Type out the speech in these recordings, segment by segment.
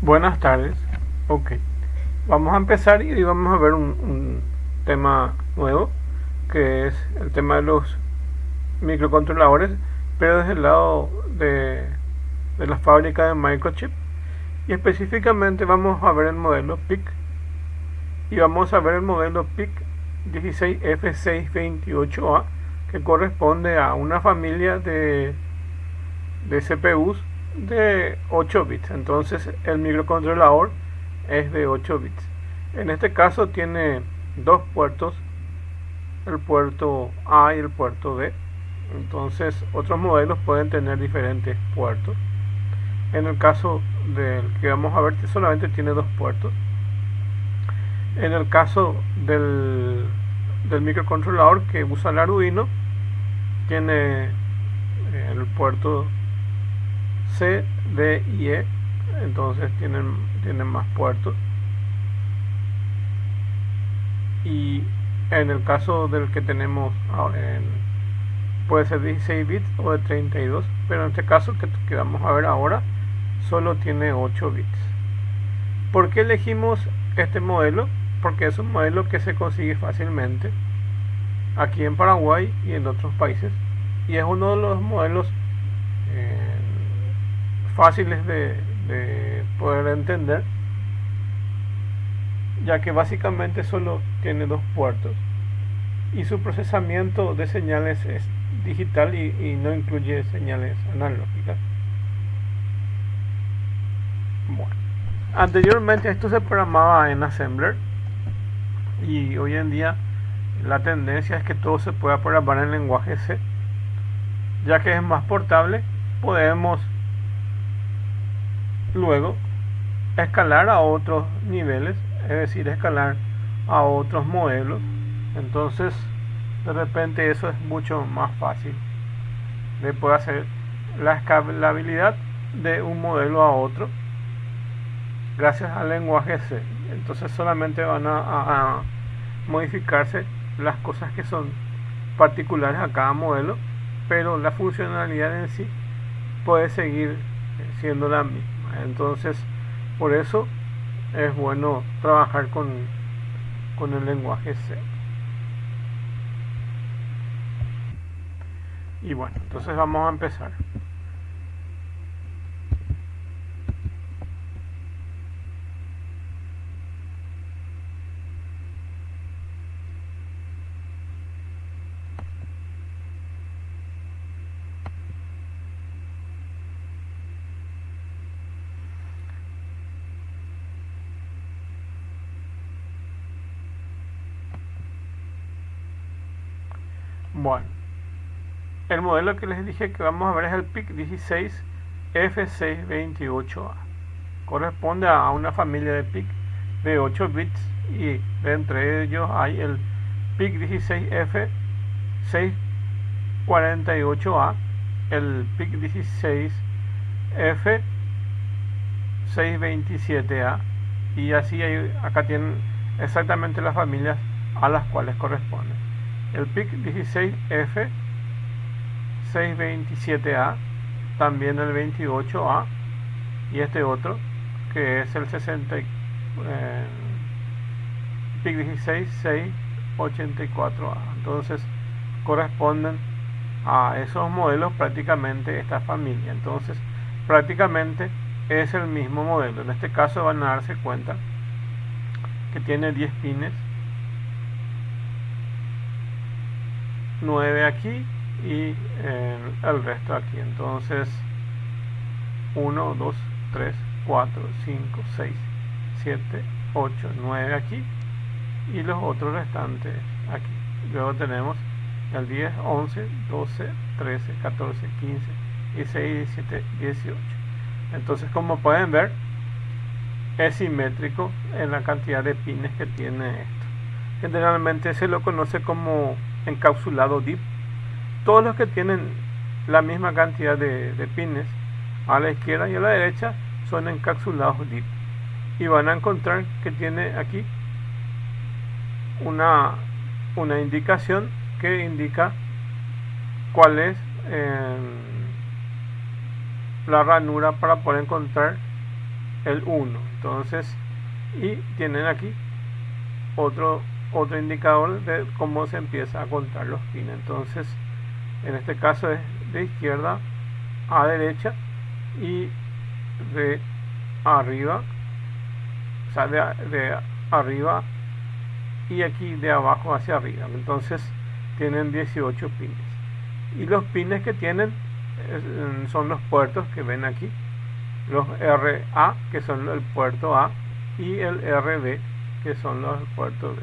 Buenas tardes. Ok. Vamos a empezar y hoy vamos a ver un tema nuevo, que es el tema de los microcontroladores, pero desde el lado de la fábrica de microchip. Y específicamente vamos a ver el modelo PIC y vamos a ver el modelo PIC 16F628A, que corresponde a una familia de CPUs de 8 bits. Entonces el microcontrolador es de 8 bits. En este caso tiene dos puertos, el puerto A y el puerto B. Entonces otros modelos pueden tener diferentes puertos. En el caso del que vamos a ver solamente tiene dos puertos. En el caso del microcontrolador que usa el Arduino, tiene el puerto C, D y E, entonces tienen más puertos. Y en el caso del que tenemos puede ser 16 bits o de 32, pero en este caso que vamos a ver ahora solo tiene 8 bits. ¿Por qué elegimos este modelo? Porque es un modelo que se consigue fácilmente aquí en Paraguay y en otros países, y es uno de los modelos eh, fáciles de poder entender, ya que básicamente solo tiene dos puertos y su procesamiento de señales es digital y no incluye señales analógicas. Bueno, anteriormente esto se programaba en Assembler y hoy en día la tendencia es que todo se pueda programar en lenguaje C, ya que es más portable. Podemos luego escalar a otros niveles, es decir, escalar a otros modelos. Entonces, de repente eso es mucho más fácil de poder hacer la escalabilidad de un modelo a otro gracias al lenguaje C. Entonces solamente van a modificarse las cosas que son particulares a cada modelo, pero la funcionalidad en sí puede seguir siendo la misma. Entonces, por eso es bueno trabajar con el lenguaje C. Y bueno, entonces vamos a empezar. Bueno, el modelo que les dije que vamos a ver es el PIC 16 F628A. Corresponde a una familia de PIC de 8 bits y de entre ellos hay el PIC 16F648A, el PIC 16F627A, y así acá tienen exactamente las familias a las cuales corresponden. El PIC 16F627A, también el 28A, y este otro que es el 60, PIC 16684A. Entonces corresponden a esos modelos prácticamente esta familia. Entonces prácticamente es el mismo modelo. En este caso van a darse cuenta que tiene 10 pines, 9 aquí y el resto aquí. Entonces 1, 2, 3, 4, 5, 6, 7, 8, 9 aquí y los otros restantes aquí. Luego tenemos el 10, 11, 12, 13, 14, 15, 16, 17, 18. Entonces, como pueden ver, es simétrico en la cantidad de pines que tiene esto. Generalmente se lo conoce como encapsulado DIP. Todos los que tienen la misma cantidad de pines a la izquierda y a la derecha son encapsulados DIP. Y van a encontrar que tiene aquí una indicación que indica cuál es la ranura para poder encontrar el 1. Entonces, y tienen aquí otro indicador de cómo se empieza a contar los pines. Entonces, en este caso es de izquierda a derecha y de arriba, o sea, de arriba y aquí de abajo hacia arriba. Entonces tienen 18 pines, y los pines que tienen son los puertos que ven aquí, los RA, que son el puerto A, y el RB, que son los puertos B.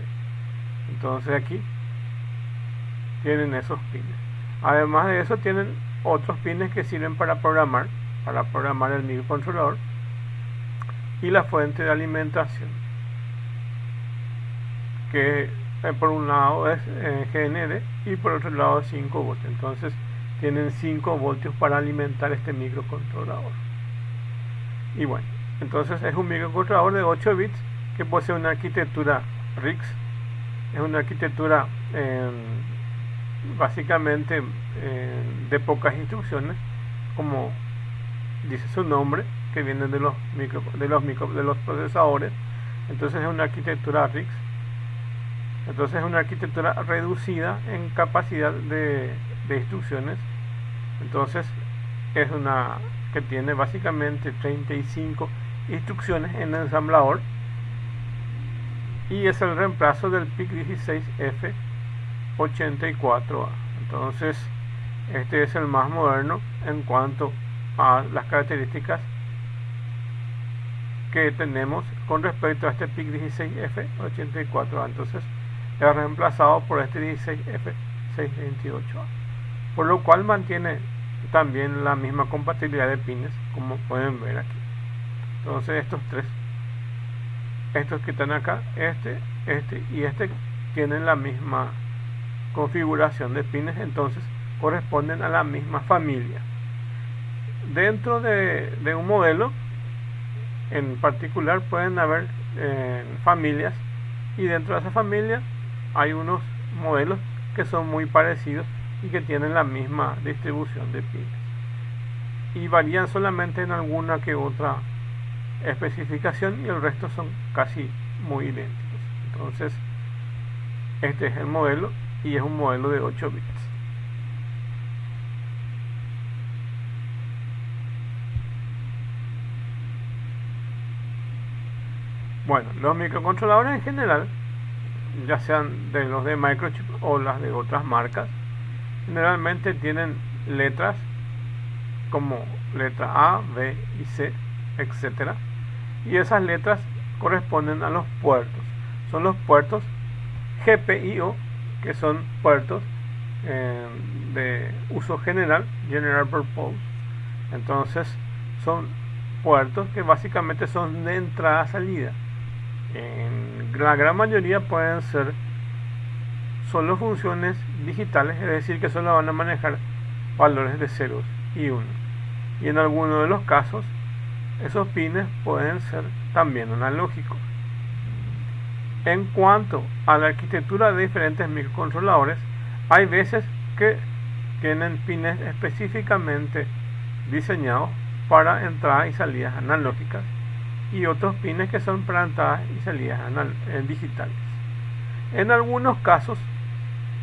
Entonces aquí tienen esos pines. Además de eso, tienen otros pines que sirven para programar el microcontrolador y la fuente de alimentación, que por un lado es GND y por otro lado 5 voltios. Entonces tienen 5 voltios para alimentar este microcontrolador. Y bueno, entonces es un microcontrolador de 8 bits que posee una arquitectura RISC. Es una arquitectura básicamente de pocas instrucciones, como dice su nombre, que vienen de los procesadores. Entonces es una arquitectura RISC. Entonces es una arquitectura reducida en capacidad de instrucciones. Entonces es una que tiene básicamente 35 instrucciones en el ensamblador, y es el reemplazo del PIC16F84A. Entonces este es el más moderno en cuanto a las características que tenemos con respecto a este PIC16F84A. Entonces es reemplazado por este 16F628A, por lo cual mantiene también la misma compatibilidad de pines, como pueden ver aquí. Entonces estos que están acá, este y este, tienen la misma configuración de pines, entonces corresponden a la misma familia. Dentro de un modelo en particular pueden haber familias, y dentro de esa familia hay unos modelos que son muy parecidos y que tienen la misma distribución de pines, y varían solamente en alguna que otra especificación, y el resto son casi muy idénticos. Entonces este es el modelo, y es un modelo de 8 bits. Bueno, los microcontroladores en general, ya sean de los de Microchip o las de otras marcas, generalmente tienen letras como letra A, B y C, etcétera, y esas letras corresponden a los puertos. Son los puertos GPIO, que son puertos de uso general, General Purpose. Entonces son puertos que básicamente son de entrada-salida. En la gran mayoría pueden ser solo funciones digitales, es decir, que solo van a manejar valores de ceros y unos, y en algunos de los casos esos pines pueden ser también analógicos. En cuanto a la arquitectura de diferentes microcontroladores, hay veces que tienen pines específicamente diseñados para entradas y salidas analógicas, y otros pines que son para entradas y salidas digitales. En algunos casos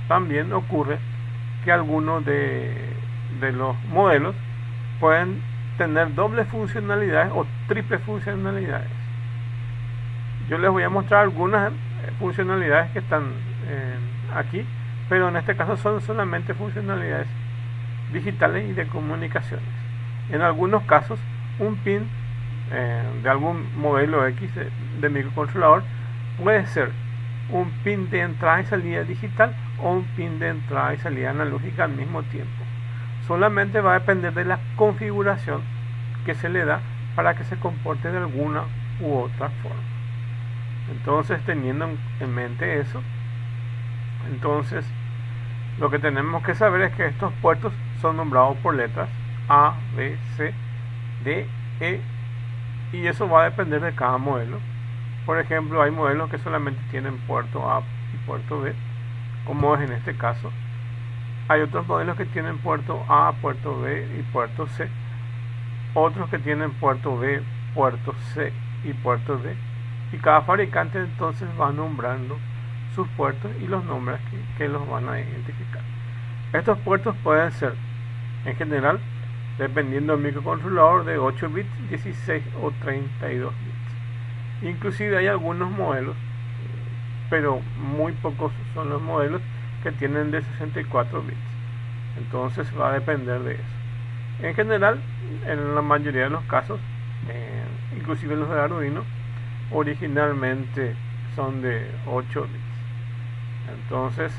también ocurre que algunos de los modelos pueden tener doble funcionalidades o triple funcionalidades. Yo les voy a mostrar algunas funcionalidades que están aquí, pero en este caso son solamente funcionalidades digitales y de comunicaciones. En algunos casos, un pin de algún modelo X de microcontrolador puede ser un pin de entrada y salida digital o un pin de entrada y salida analógica al mismo tiempo. Solamente va a depender de la configuración que se le da para que se comporte de alguna u otra forma. Entonces, teniendo en mente eso, entonces lo que tenemos que saber es que estos puertos son nombrados por letras A, B, C, D, E, y eso va a depender de cada modelo. Por ejemplo, hay modelos que solamente tienen puerto A y puerto B, como es en este caso. Hay otros modelos que tienen puerto A, puerto B y puerto C. Otros que tienen puerto B, puerto C y puerto D, y cada fabricante entonces va nombrando sus puertos y los nombres que los van a identificar. Estos puertos pueden ser, en general, dependiendo del microcontrolador, de 8 bits, 16 o 32 bits. Inclusive hay algunos modelos, pero muy pocos son los modelos que tienen de 64 bits. Entonces va a depender de eso. En general, en la mayoría de los casos, inclusive los de Arduino, originalmente son de 8 bits. Entonces,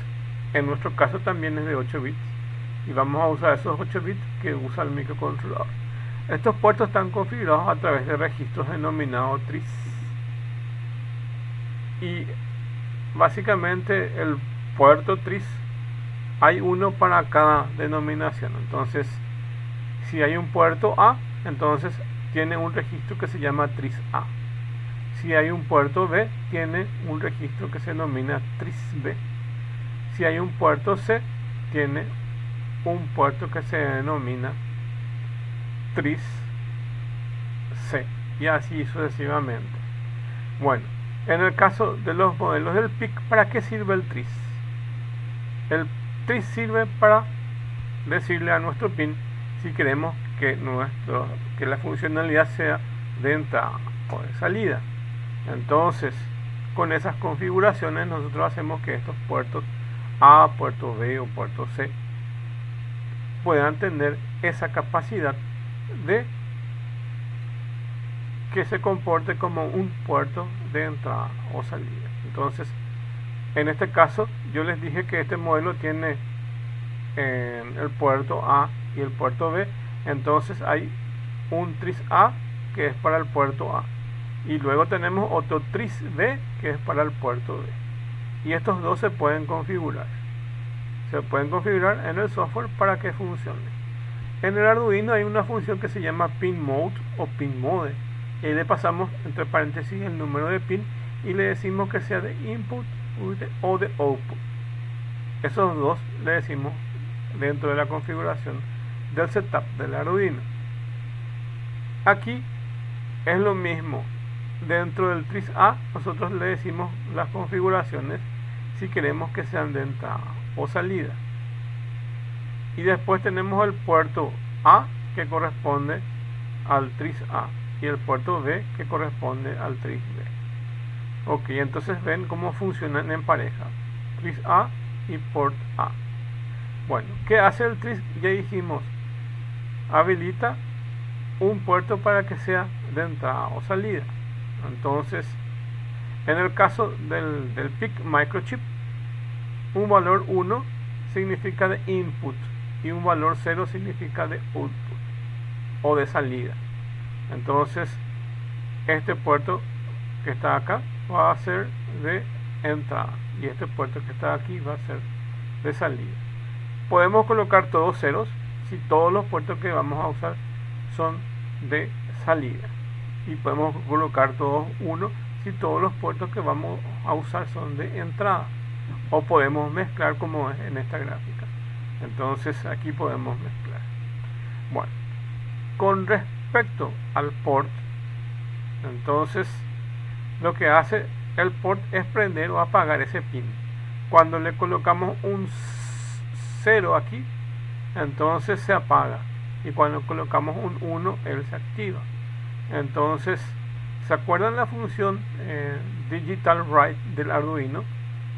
en nuestro caso también es de 8 bits. Y vamos a usar esos 8 bits que usa el microcontrolador. Estos puertos están configurados a través de registros denominados tris. Y básicamente el puerto tris, hay uno para cada denominación. Entonces, si hay un puerto A, entonces tiene un registro que se llama tris A. Si hay un puerto B, tiene un registro que se denomina tris B. Si hay un puerto C, tiene un puerto que se denomina tris C, y así sucesivamente. Bueno, en el caso de los modelos del PIC, ¿para qué sirve el tris? El tris sirve para decirle a nuestro pin si queremos que la funcionalidad sea de entrada o de salida. Entonces, con esas configuraciones nosotros hacemos que estos puertos A, puerto B o puerto C puedan tener esa capacidad de que se comporte como un puerto de entrada o salida. Entonces, en este caso, yo les dije que este modelo tiene el puerto A y el puerto B. Entonces hay un tris A que es para el puerto A, y luego tenemos otro tris B que es para el puerto B, y estos dos se pueden configurar en el software para que funcione. En el Arduino hay una función que se llama pin mode o pin mode, y ahí le pasamos entre paréntesis el número de pin y le decimos que sea de input o de output. Esos dos le decimos dentro de la configuración del setup del Arduino. Aquí es lo mismo. Dentro del tris A nosotros le decimos las configuraciones si queremos que sean de entrada o salida. Y después tenemos el puerto A que corresponde al tris A y el puerto B que corresponde al tris B. Ok, entonces ven cómo funcionan en pareja, tris A y port A. Bueno, ¿qué hace el tris? Ya dijimos, habilita un puerto para que sea de entrada o salida. Entonces, en el caso del PIC microchip, un valor 1 significa de input y un valor 0 significa de output o de salida. Entonces, este puerto que está acá va a ser de entrada y este puerto que está aquí va a ser de salida. Podemos colocar todos ceros si todos los puertos que vamos a usar son de salida, y podemos colocar todos 1 si todos los puertos que vamos a usar son de entrada, o podemos mezclar como es en esta gráfica. Entonces aquí podemos mezclar. Bueno, con respecto al port, entonces lo que hace el port es prender o apagar ese pin. Cuando le colocamos un 0 aquí, entonces se apaga, y cuando colocamos un 1 él se activa. Entonces, ¿se acuerdan la función digital write del Arduino?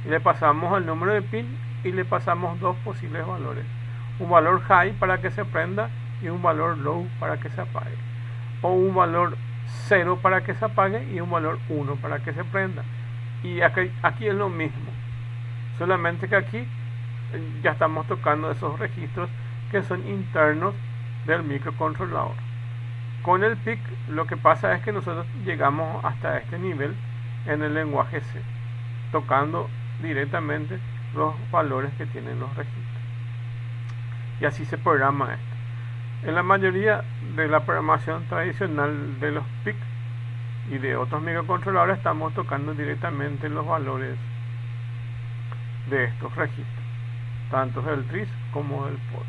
Y le pasamos el número de pin y le pasamos dos posibles valores, un valor high para que se prenda y un valor low para que se apague, o un valor 0 para que se apague y un valor 1 para que se prenda. Y aquí es lo mismo, solamente que aquí ya estamos tocando esos registros que son internos del microcontrolador. Con el PIC lo que pasa es que nosotros llegamos hasta este nivel en el lenguaje C, tocando directamente los valores que tienen los registros, y así se programa esto. En la mayoría de la programación tradicional de los PIC y de otros microcontroladores estamos tocando directamente los valores de estos registros, tanto del tris como del port.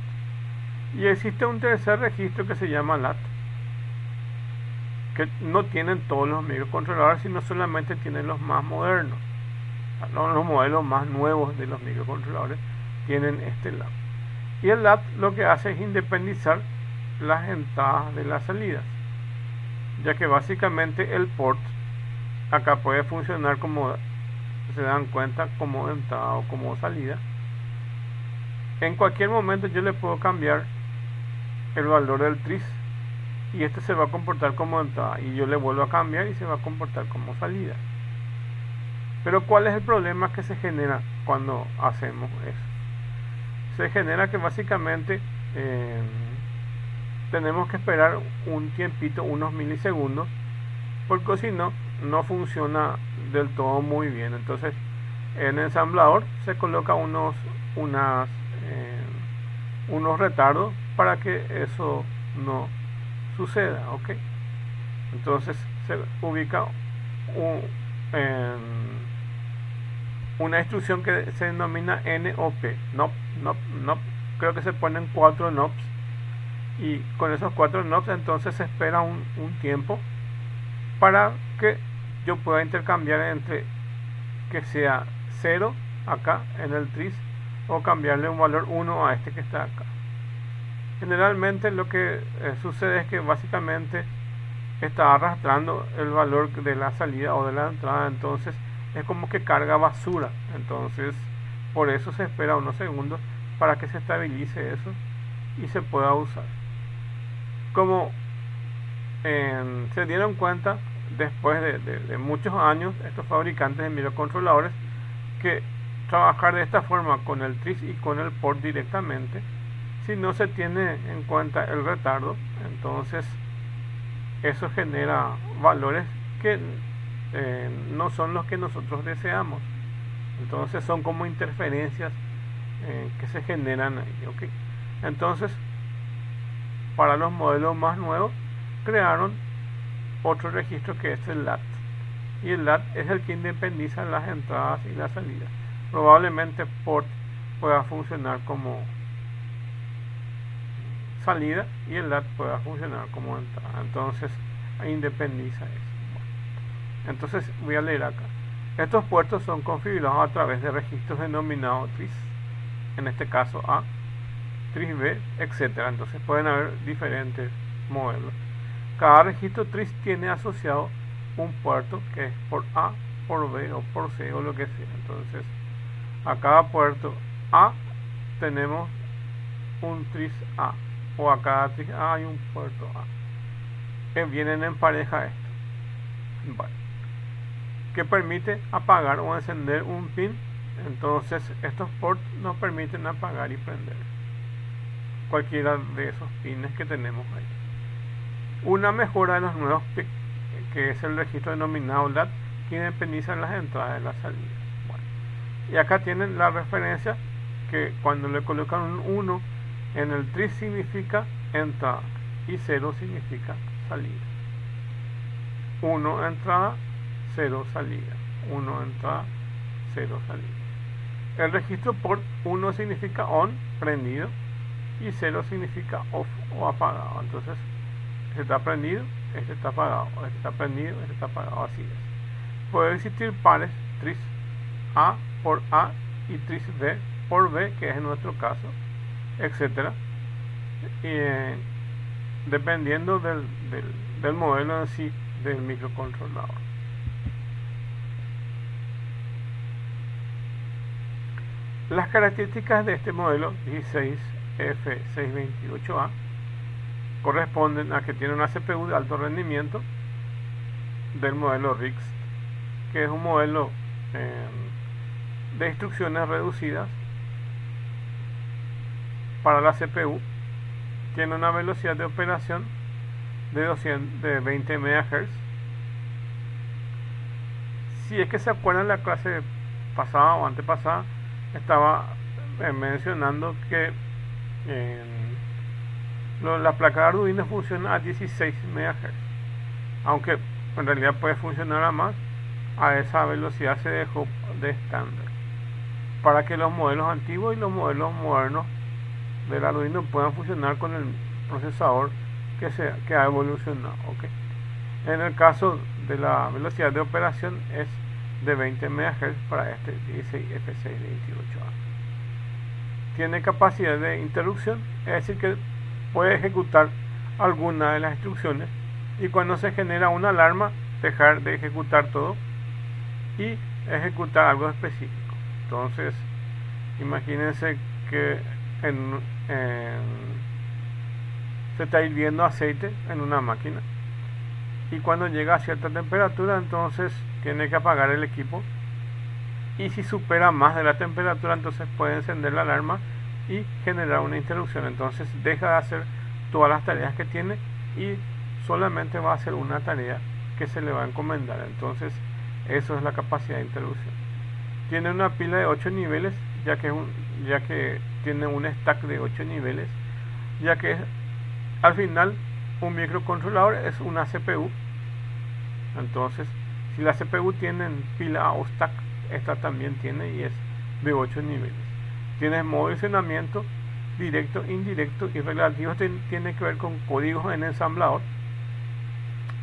Y existe un tercer registro que se llama LAT, que no tienen todos los microcontroladores, sino solamente tienen los más modernos. Los modelos más nuevos de los microcontroladores tienen este LAT. Y el LAT lo que hace es independizar las entradas de las salidas, ya que básicamente el port acá puede funcionar, como se dan cuenta, como entrada o como salida. En cualquier momento yo le puedo cambiar el valor del tris y este se va a comportar como entrada, y yo le vuelvo a cambiar y se va a comportar como salida. Pero ¿cuál es el problema que se genera cuando hacemos eso? Se genera que básicamente tenemos que esperar un tiempito, unos milisegundos, porque si no, no funciona del todo muy bien. Entonces en el ensamblador se coloca unos retardos para que eso no suceda, ¿ok? Entonces se ubica una instrucción que se denomina NOP, NOP, creo que se ponen 4 NOPs, y con esos 4 NOPs entonces se espera un tiempo para que yo pueda intercambiar entre que sea 0 acá en el tris o cambiarle un valor 1 a este que está acá. Generalmente lo que sucede es que básicamente está arrastrando el valor de la salida o de la entrada, entonces es como que carga basura. Entonces por eso se espera unos segundos para que se estabilice eso y se pueda usar. Como se dieron cuenta después de muchos años estos fabricantes de microcontroladores, que trabajar de esta forma con el tris y con el port directamente, si no se tiene en cuenta el retardo, entonces eso genera valores que no son los que nosotros deseamos. Entonces son como interferencias que se generan ahí, ¿okay? Entonces para los modelos más nuevos crearon otro registro que es el LAT, y el LAT es el que independiza las entradas y las salidas. Probablemente port pueda funcionar como salida y el LAT pueda funcionar como entrada, entonces independiza eso. Entonces voy a leer acá. Estos puertos son configurados a través de registros denominados tris, en este caso A, tris B, etcétera. Entonces pueden haber diferentes modelos. Cada registro tris tiene asociado un puerto que es por A, por B o por C o lo que sea. Entonces a cada puerto A tenemos un tris A, o a cada tris A hay un puerto A, que vienen en pareja esto. Vale. Que permite apagar o encender un pin. Entonces estos ports nos permiten apagar y prender cualquiera de esos pines que tenemos ahí. Una mejora de los nuevos PIC, que es el registro denominado LAT, que independiza las entradas y las salidas. Bueno, y acá tienen la referencia, que cuando le colocan un 1 en el tris significa entrada y 0 significa salida. 1 entrada, 0 salida. 1 entrada, 0 salida. El registro port 1 significa on, prendido, y 0 significa off o apagado. Entonces este está prendido, este está apagado, este está prendido, este está apagado, así es. Puede existir pares tris A por A y tris B por B, que es en nuestro caso, etcétera, dependiendo del modelo en sí del microcontrolador. Las características de este modelo 16F628A corresponden a que tiene una CPU de alto rendimiento del modelo RIX, que es un modelo de instrucciones reducidas para la CPU. Tiene una velocidad de operación de 20 MHz. Si es que se acuerdan, la clase pasada o antepasada estaba mencionando que la placa de Arduino funciona a 16 MHz, aunque en realidad puede funcionar a más. A esa velocidad se dejó de estándar para que los modelos antiguos y los modelos modernos del Arduino puedan funcionar con el procesador que ha evolucionado, ¿okay? En el caso de la velocidad de operación es de 20 MHz para este 16F628A. Tiene capacidad de interrupción, es decir que puede ejecutar alguna de las instrucciones y cuando se genera una alarma dejar de ejecutar todo y ejecutar algo específico. Entonces imagínense que se está hirviendo aceite en una máquina y cuando llega a cierta temperatura entonces tiene que apagar el equipo y si supera más de la temperatura entonces puede encender la alarma y generar una interrupción. Entonces deja de hacer todas las tareas que tiene y solamente va a hacer una tarea que se le va a encomendar. Entonces eso es la capacidad de interrupción. Tiene una pila de 8 niveles ya que tiene un stack de 8 niveles, ya que al final un microcontrolador es una CPU. Entonces si la CPU tiene pila o stack, esta también tiene y es de 8 niveles. Tiene modo de funcionamiento directo, indirecto y relativo. Tiene que ver con códigos en ensamblador,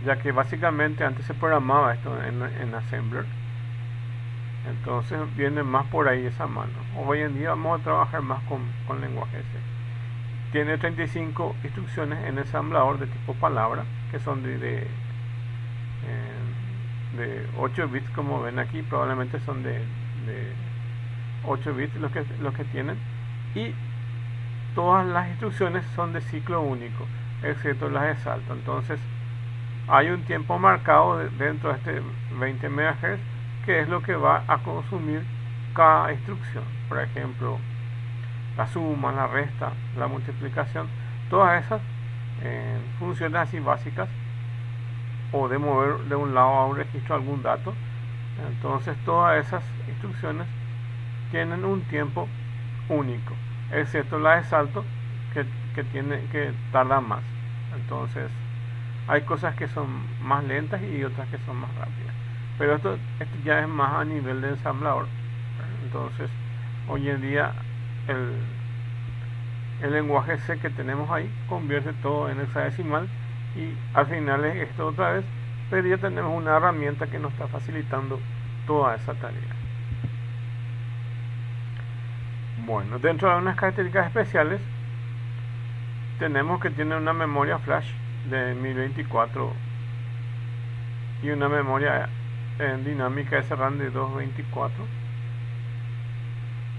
ya que básicamente antes se programaba esto en Assembler. Entonces viene más por ahí esa mano. Hoy en día vamos a trabajar más con lenguaje C. Tiene 35 instrucciones en ensamblador de tipo palabra, que son de 8 bits, como ven aquí, probablemente son de 8 bits los que tienen, y todas las instrucciones son de ciclo único, excepto las de salto. Entonces hay un tiempo marcado dentro de este 20 MHz, que es lo que va a consumir cada instrucción. Por ejemplo, la suma, la resta, la multiplicación, todas esas funciones así básicas, o de mover de un lado a un registro algún dato. Entonces todas esas instrucciones tienen un tiempo único, excepto la de salto que tarda más. Entonces hay cosas que son más lentas y otras que son más rápidas, pero esto ya es más a nivel de ensamblador. Entonces hoy en día el lenguaje C que tenemos ahí convierte todo en hexadecimal y al final es esto otra vez, pero ya tenemos una herramienta que nos está facilitando toda esa tarea. Bueno, dentro de unas características especiales tenemos que tiene una memoria flash de 1024 y una memoria dinámica SRAM de 224.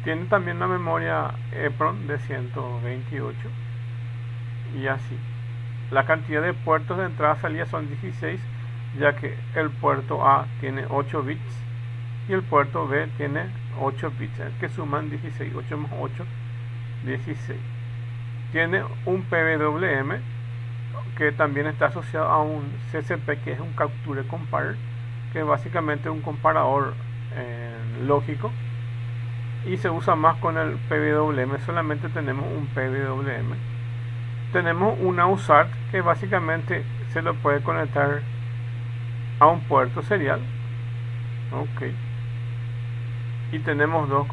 Tiene también una memoria EEPROM de 128 y así. La cantidad de puertos de entrada y salida son 16, ya que el puerto A tiene 8 bits y el puerto B tiene 8 bits, que suman 16, 8 más 8, 16. Tiene un PWM que también está asociado a un CCP, que es un Capture Compare, que es básicamente un comparador lógico, y se usa más con el PWM. Solamente tenemos un PWM. Tenemos una USART que básicamente se lo puede conectar a un puerto serial. Ok. Y tenemos dos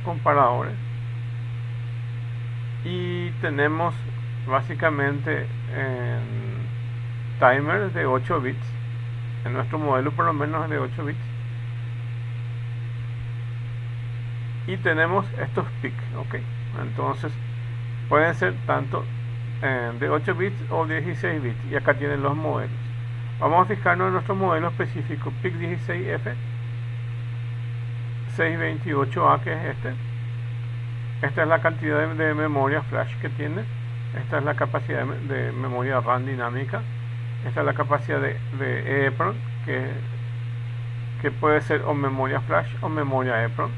comparadores. Y tenemos básicamente timers de 8 bits. En nuestro modelo por lo menos es de 8 bits. Y tenemos estos PIC. Ok. Entonces pueden ser tanto de 8 bits o 16 bits, y acá tienen los modelos. Vamos a fijarnos en nuestro modelo específico PIC16F 628A, que es este. Esta es la cantidad de memoria flash que tiene. Esta es la capacidad de memoria RAM dinámica. Esta es la capacidad de EEPROM, que puede ser o memoria flash o memoria EEPROM.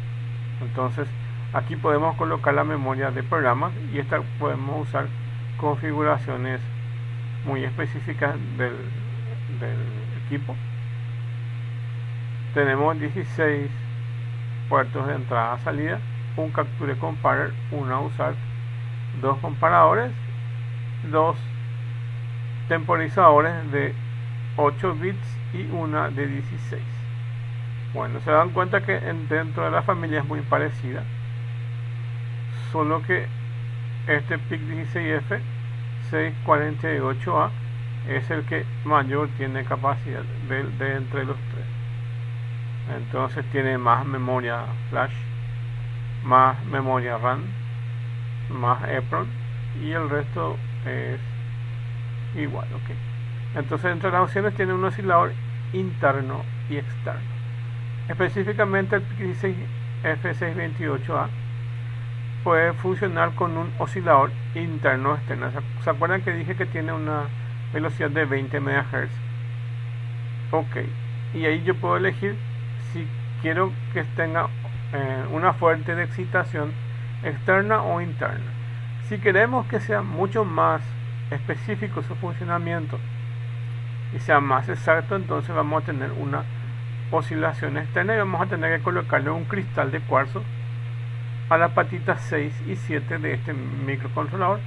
Entonces aquí podemos colocar la memoria de programas y esta podemos usar configuraciones muy específicas del equipo. Tenemos 16 puertos de entrada y salida, un Capture Comparer, una USART, dos comparadores, dos temporizadores de 8 bits y una de 16. Bueno, se dan cuenta que dentro de la familia es muy parecida, solo que este PIC16F 648A es el que mayor tiene capacidad de entre los tres. Entonces tiene más memoria flash, más memoria RAM, más EEPROM, y el resto es igual. Okay. Entonces entre las opciones tiene un oscilador interno y externo. Específicamente el PIC16 F628A puede funcionar con un oscilador interno externo. ¿Se acuerdan que dije que tiene una velocidad de 20 MHz? Ok, y ahí yo puedo elegir si quiero que tenga una fuente de excitación externa o interna. Si queremos que sea mucho más específico su funcionamiento y sea más exacto, entonces vamos a tener una oscilación externa y vamos a tener que colocarle un cristal de cuarzo a la patita 6 y 7 de este microcontrolador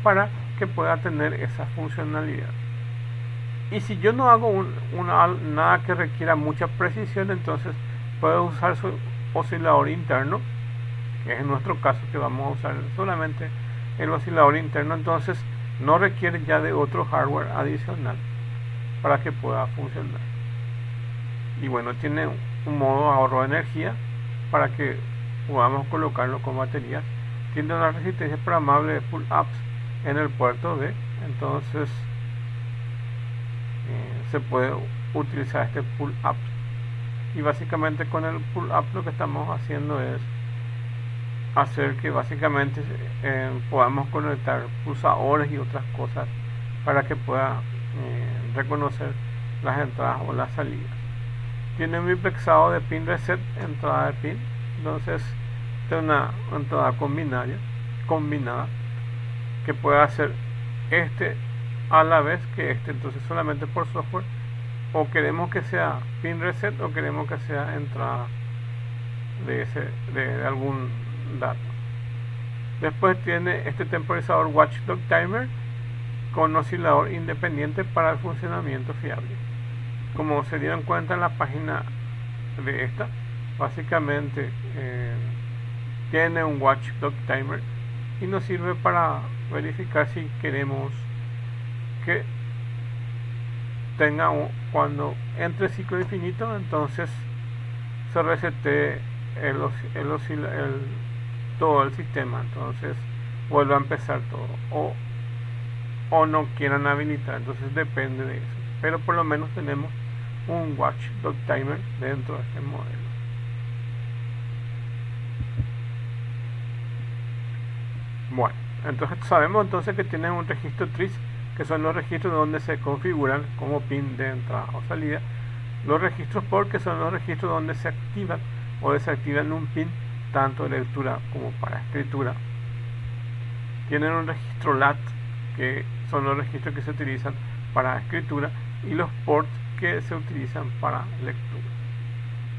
para que pueda tener esa funcionalidad. Y si yo no hago nada que requiera mucha precisión, entonces puedo usar su oscilador interno, que es en nuestro caso que vamos a usar solamente el oscilador interno, entonces no requiere ya de otro hardware adicional para que pueda funcionar. Y bueno, tiene un modo ahorro de energía para que podamos colocarlo con baterías. Tiene una resistencia programable de pull-ups en el puerto B, entonces se puede utilizar este pull-up. Y básicamente con el pull-up lo que estamos haciendo es hacer que básicamente podamos conectar pulsadores y otras cosas para que pueda reconocer las entradas o las salidas. Tiene un biplexado de pin reset, entrada de pin, entonces tiene una entrada combinada que puede hacer este a la vez que este, entonces solamente por software, o queremos que sea pin reset o queremos que sea entrada de algún dato. Después tiene este temporizador Watchdog Timer con oscilador independiente para el funcionamiento fiable. Como se dieron cuenta en la página de esta, básicamente tiene un Watchdog Timer y nos sirve para verificar si queremos que tenga cuando entre ciclo infinito, entonces se resete todo el sistema, entonces vuelve a empezar todo, o no quieran habilitar, entonces depende de eso, pero por lo menos tenemos un Watchdog Timer dentro de este modelo. Bueno, entonces sabemos entonces que tienen un registro TRIS, que son los registros donde se configuran como pin de entrada o salida. Los registros PORT, que son los registros donde se activan o desactivan un pin, tanto de lectura como para escritura. Tienen un registro LAT, que son los registros que se utilizan para escritura, y los ports que se utilizan para lectura.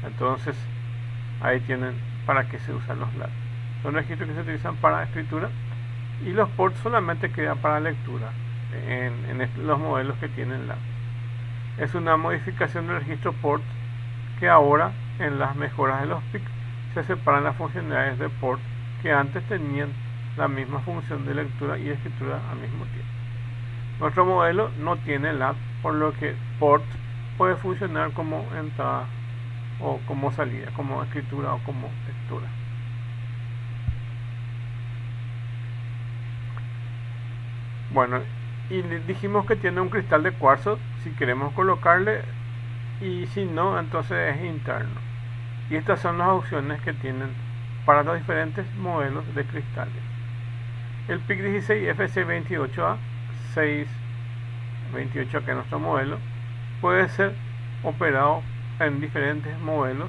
Entonces ahí tienen para qué se usan los LAT. Son registros que se utilizan para escritura y los ports solamente quedan para lectura en los modelos que tienen LAT. Es una modificación del registro port que ahora en las mejoras de los PIC se separan las funcionalidades de port que antes tenían la misma función de lectura y escritura al mismo tiempo. Nuestro modelo no tiene LAT, por lo que port puede funcionar como entrada o como salida, como escritura o como lectura. Bueno, y dijimos que tiene un cristal de cuarzo si queremos colocarle, y si no, entonces es interno. Y estas son las opciones que tienen para los diferentes modelos de cristales. El PIC16 FC28A 628, que es nuestro modelo, puede ser operado en diferentes modelos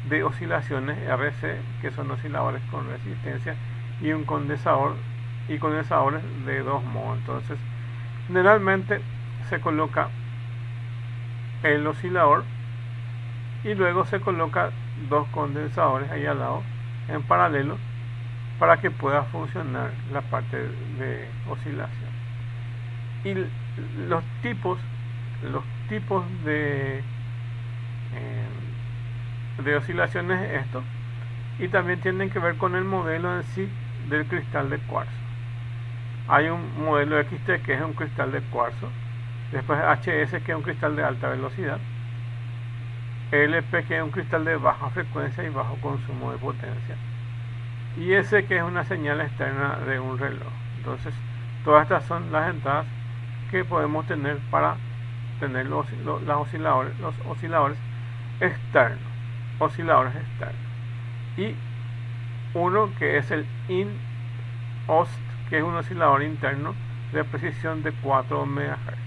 de oscilaciones RC, que son osciladores con resistencia, y un condensador y condensadores de dos modos. Entonces generalmente se coloca el oscilador y luego se coloca dos condensadores ahí al lado en paralelo para que pueda funcionar la parte de oscilación. Y los tipos de oscilaciones estos, y también tienen que ver con el modelo en sí del cristal de cuarzo. Hay un modelo XT que es un cristal de cuarzo Después HS, que es un cristal de alta velocidad. LP, que es un cristal de baja frecuencia y bajo consumo de potencia. Y S, que es una señal externa de un reloj. Entonces, todas estas son las entradas que podemos tener para tener los osciladores externos. Y uno que es el IN-OST, que es un oscilador interno de precisión de 4 MHz.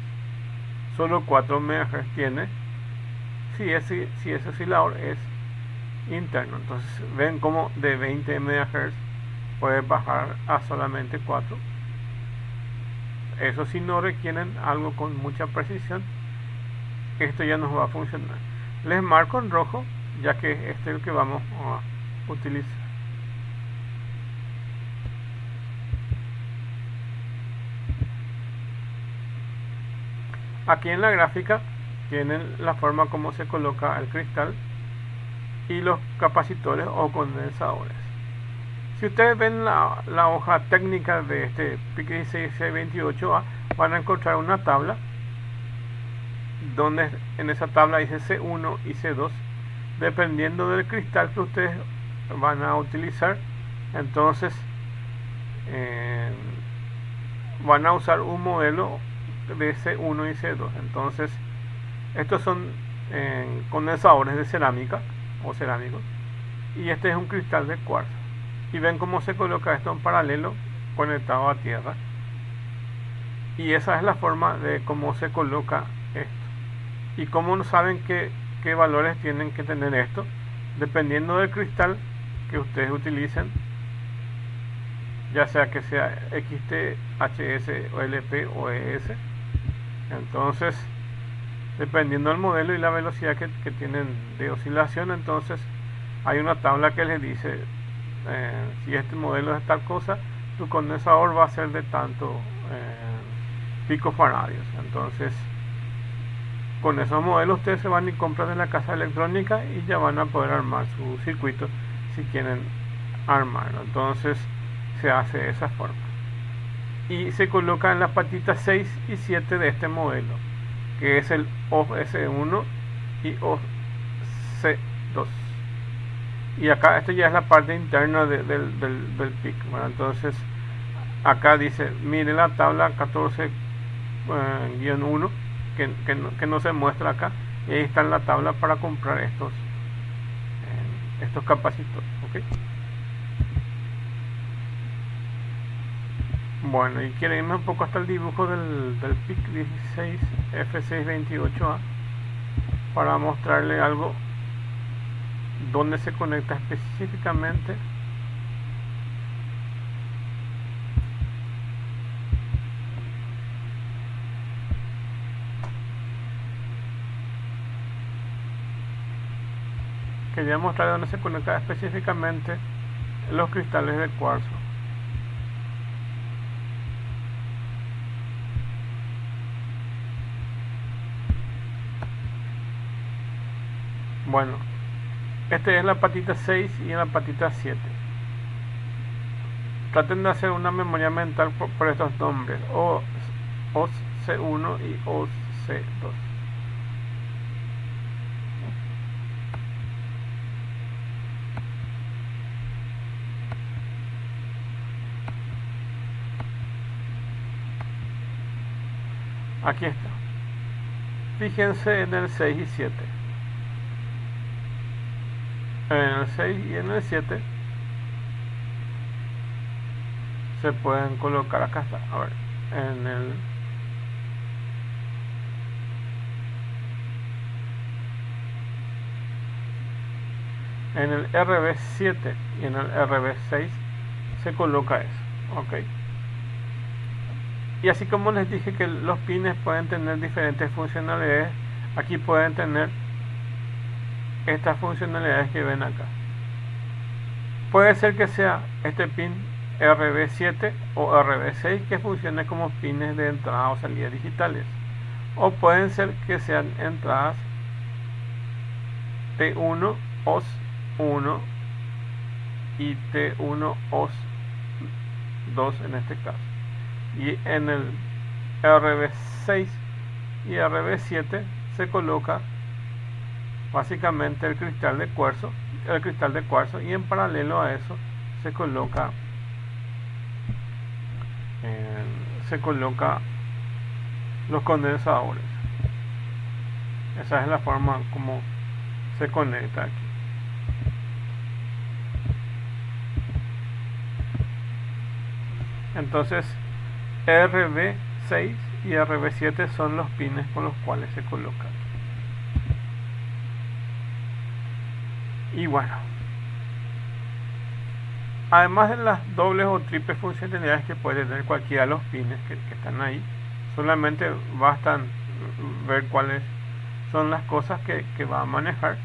Solo 4 MHz tiene si ese oscilador es interno. Entonces ven como de 20 MHz puede bajar a solamente 4. Eso si no requieren algo con mucha precisión, esto ya nos va a funcionar. Les marco en rojo, ya que este es el que vamos a utilizar. Aquí en la gráfica tienen la forma como se coloca el cristal y los capacitores o condensadores. Si ustedes ven la hoja técnica de este PIC 16C28A, van a encontrar una tabla donde en esa tabla dice C1 y C2, dependiendo del cristal que ustedes van a utilizar. Entonces van a usar un modelo de C1 y C2. Entonces estos son condensadores de cerámica o cerámicos, y este es un cristal de cuarzo. Y ven cómo se coloca esto en paralelo conectado a tierra, y esa es la forma de cómo se coloca esto. Y cómo no saben qué valores tienen que tener esto, dependiendo del cristal que ustedes utilicen, ya sea que sea XT, HS, o LP o ES. Entonces, dependiendo del modelo y la velocidad que tienen de oscilación, entonces hay una tabla que les dice si este modelo es tal cosa, tu condensador va a ser de tanto picofaradios. Entonces, con esos modelos ustedes se van y compran en la casa electrónica y ya van a poder armar su circuito si quieren armarlo. Entonces se hace de esa forma y se coloca en las patitas 6 y 7 de este modelo, que es el OS1 y OC2. Y acá esto ya es la parte interna del PIC. Bueno, entonces acá dice, mire la tabla 14-1 que no se muestra acá, y ahí está en la tabla para comprar estos capacitores. ¿Okay? Bueno, y quiero irme un poco hasta el dibujo del PIC 16F628A para mostrarle algo donde se conecta específicamente quería mostrar dónde se conecta específicamente los cristales de cuarzo. Bueno, este es la patita 6 y en la patita 7. Traten de hacer una memoria mental por estos nombres, OC1 y OC2. Aquí está. Fíjense en el 6 y 7. En el 6 y en el 7 se pueden colocar, acá está, a ver, en el RB7 y en el RB6 se coloca eso. Ok, y así como les dije que los pines pueden tener diferentes funcionalidades, aquí pueden tener estas funcionalidades que ven acá. Puede ser que sea este pin RB7 o RB6 que funcione como pines de entrada o salida digitales, o pueden ser que sean entradas T1 OS 1 y T1 OS 2 en este caso. Y en el RB6 y RB7 se coloca básicamente el cristal de cuarzo, y en paralelo a eso se coloca los condensadores. Esa es la forma como se conecta aquí. Entonces RB6 y RB7 son los pines con los cuales se coloca. Y bueno, además de las dobles o triples funcionalidades que puede tener cualquiera de los pines que están ahí, solamente bastan ver cuáles son las cosas que va a manejar.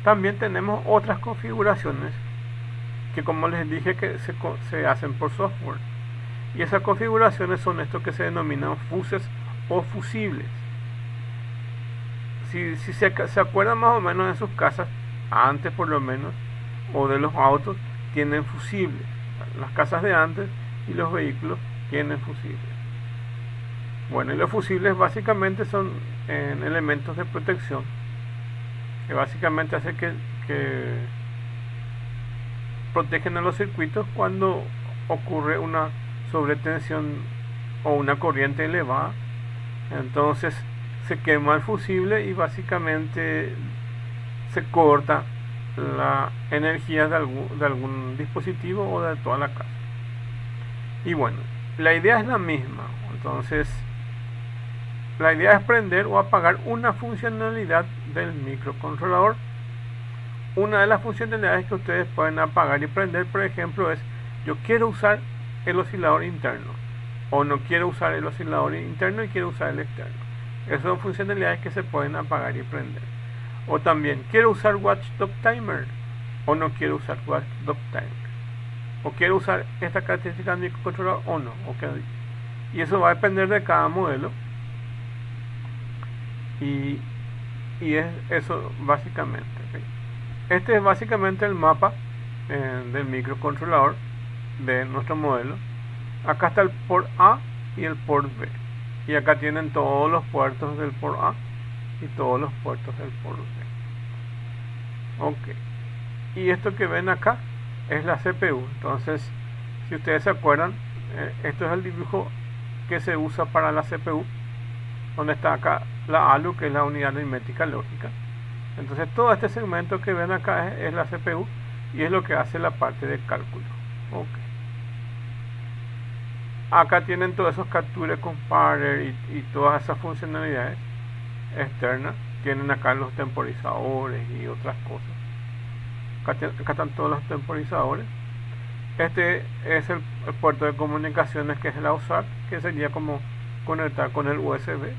También tenemos otras configuraciones que, como les dije, que se hacen por software, y esas configuraciones son esto que se denominan fuses o fusibles. Si se acuerdan más o menos de sus casas, antes por lo menos, o de los autos, tienen fusibles. Las casas de antes y los vehículos tienen fusibles. Bueno, y los fusibles básicamente son elementos de protección que básicamente hace que protegen a los circuitos cuando ocurre una sobretensión o una corriente elevada. Entonces se quema el fusible y básicamente se corta la energía de algún dispositivo o de toda la casa. Y bueno, la idea es la misma. Entonces la idea es prender o apagar una funcionalidad del microcontrolador. Una de las funcionalidades que ustedes pueden apagar y prender, por ejemplo, es: yo quiero usar el oscilador interno, o no quiero usar el oscilador interno y quiero usar el externo. Esas son funcionalidades que se pueden apagar y prender. O también, quiero usar Watchdog Timer, o no quiero usar Watchdog Timer, o quiero usar esta característica del microcontrolador o no. Y eso va a depender de cada modelo. Y es eso básicamente. Este es básicamente el mapa del microcontrolador de nuestro modelo. Acá está el port A y el port B, y acá tienen todos los puertos del port A y todos los puertos del port B. Ok, y esto que ven acá es la CPU. Entonces, si ustedes se acuerdan, esto es el dibujo que se usa para la CPU, donde está acá la ALU, que es la unidad aritmética lógica. Entonces todo este segmento que ven acá es la CPU, y es lo que hace la parte de cálculo. Okay. Acá tienen todos esos capture, compare y todas esas funcionalidades externas. Tienen acá los temporizadores y otras cosas. Acá están todos los temporizadores. Este es el puerto de comunicaciones, que es el AUSAT, que sería como conectar con el USB.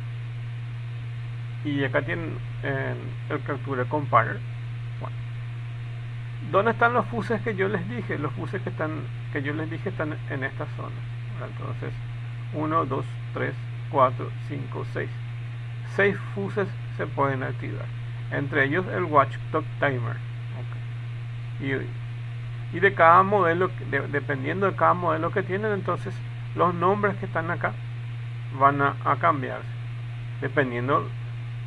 Y acá tienen el capture compare. Bueno, ¿dónde están los fuses que yo les dije? Los fuses que yo les dije están en esta zona. Entonces 1, 2, 3, 4, 5, 6. 6 fuses se pueden activar, entre ellos el Watchdog Timer. Okay. Y de cada modelo, dependiendo de cada modelo que tienen, entonces los nombres que están acá van a cambiarse dependiendo.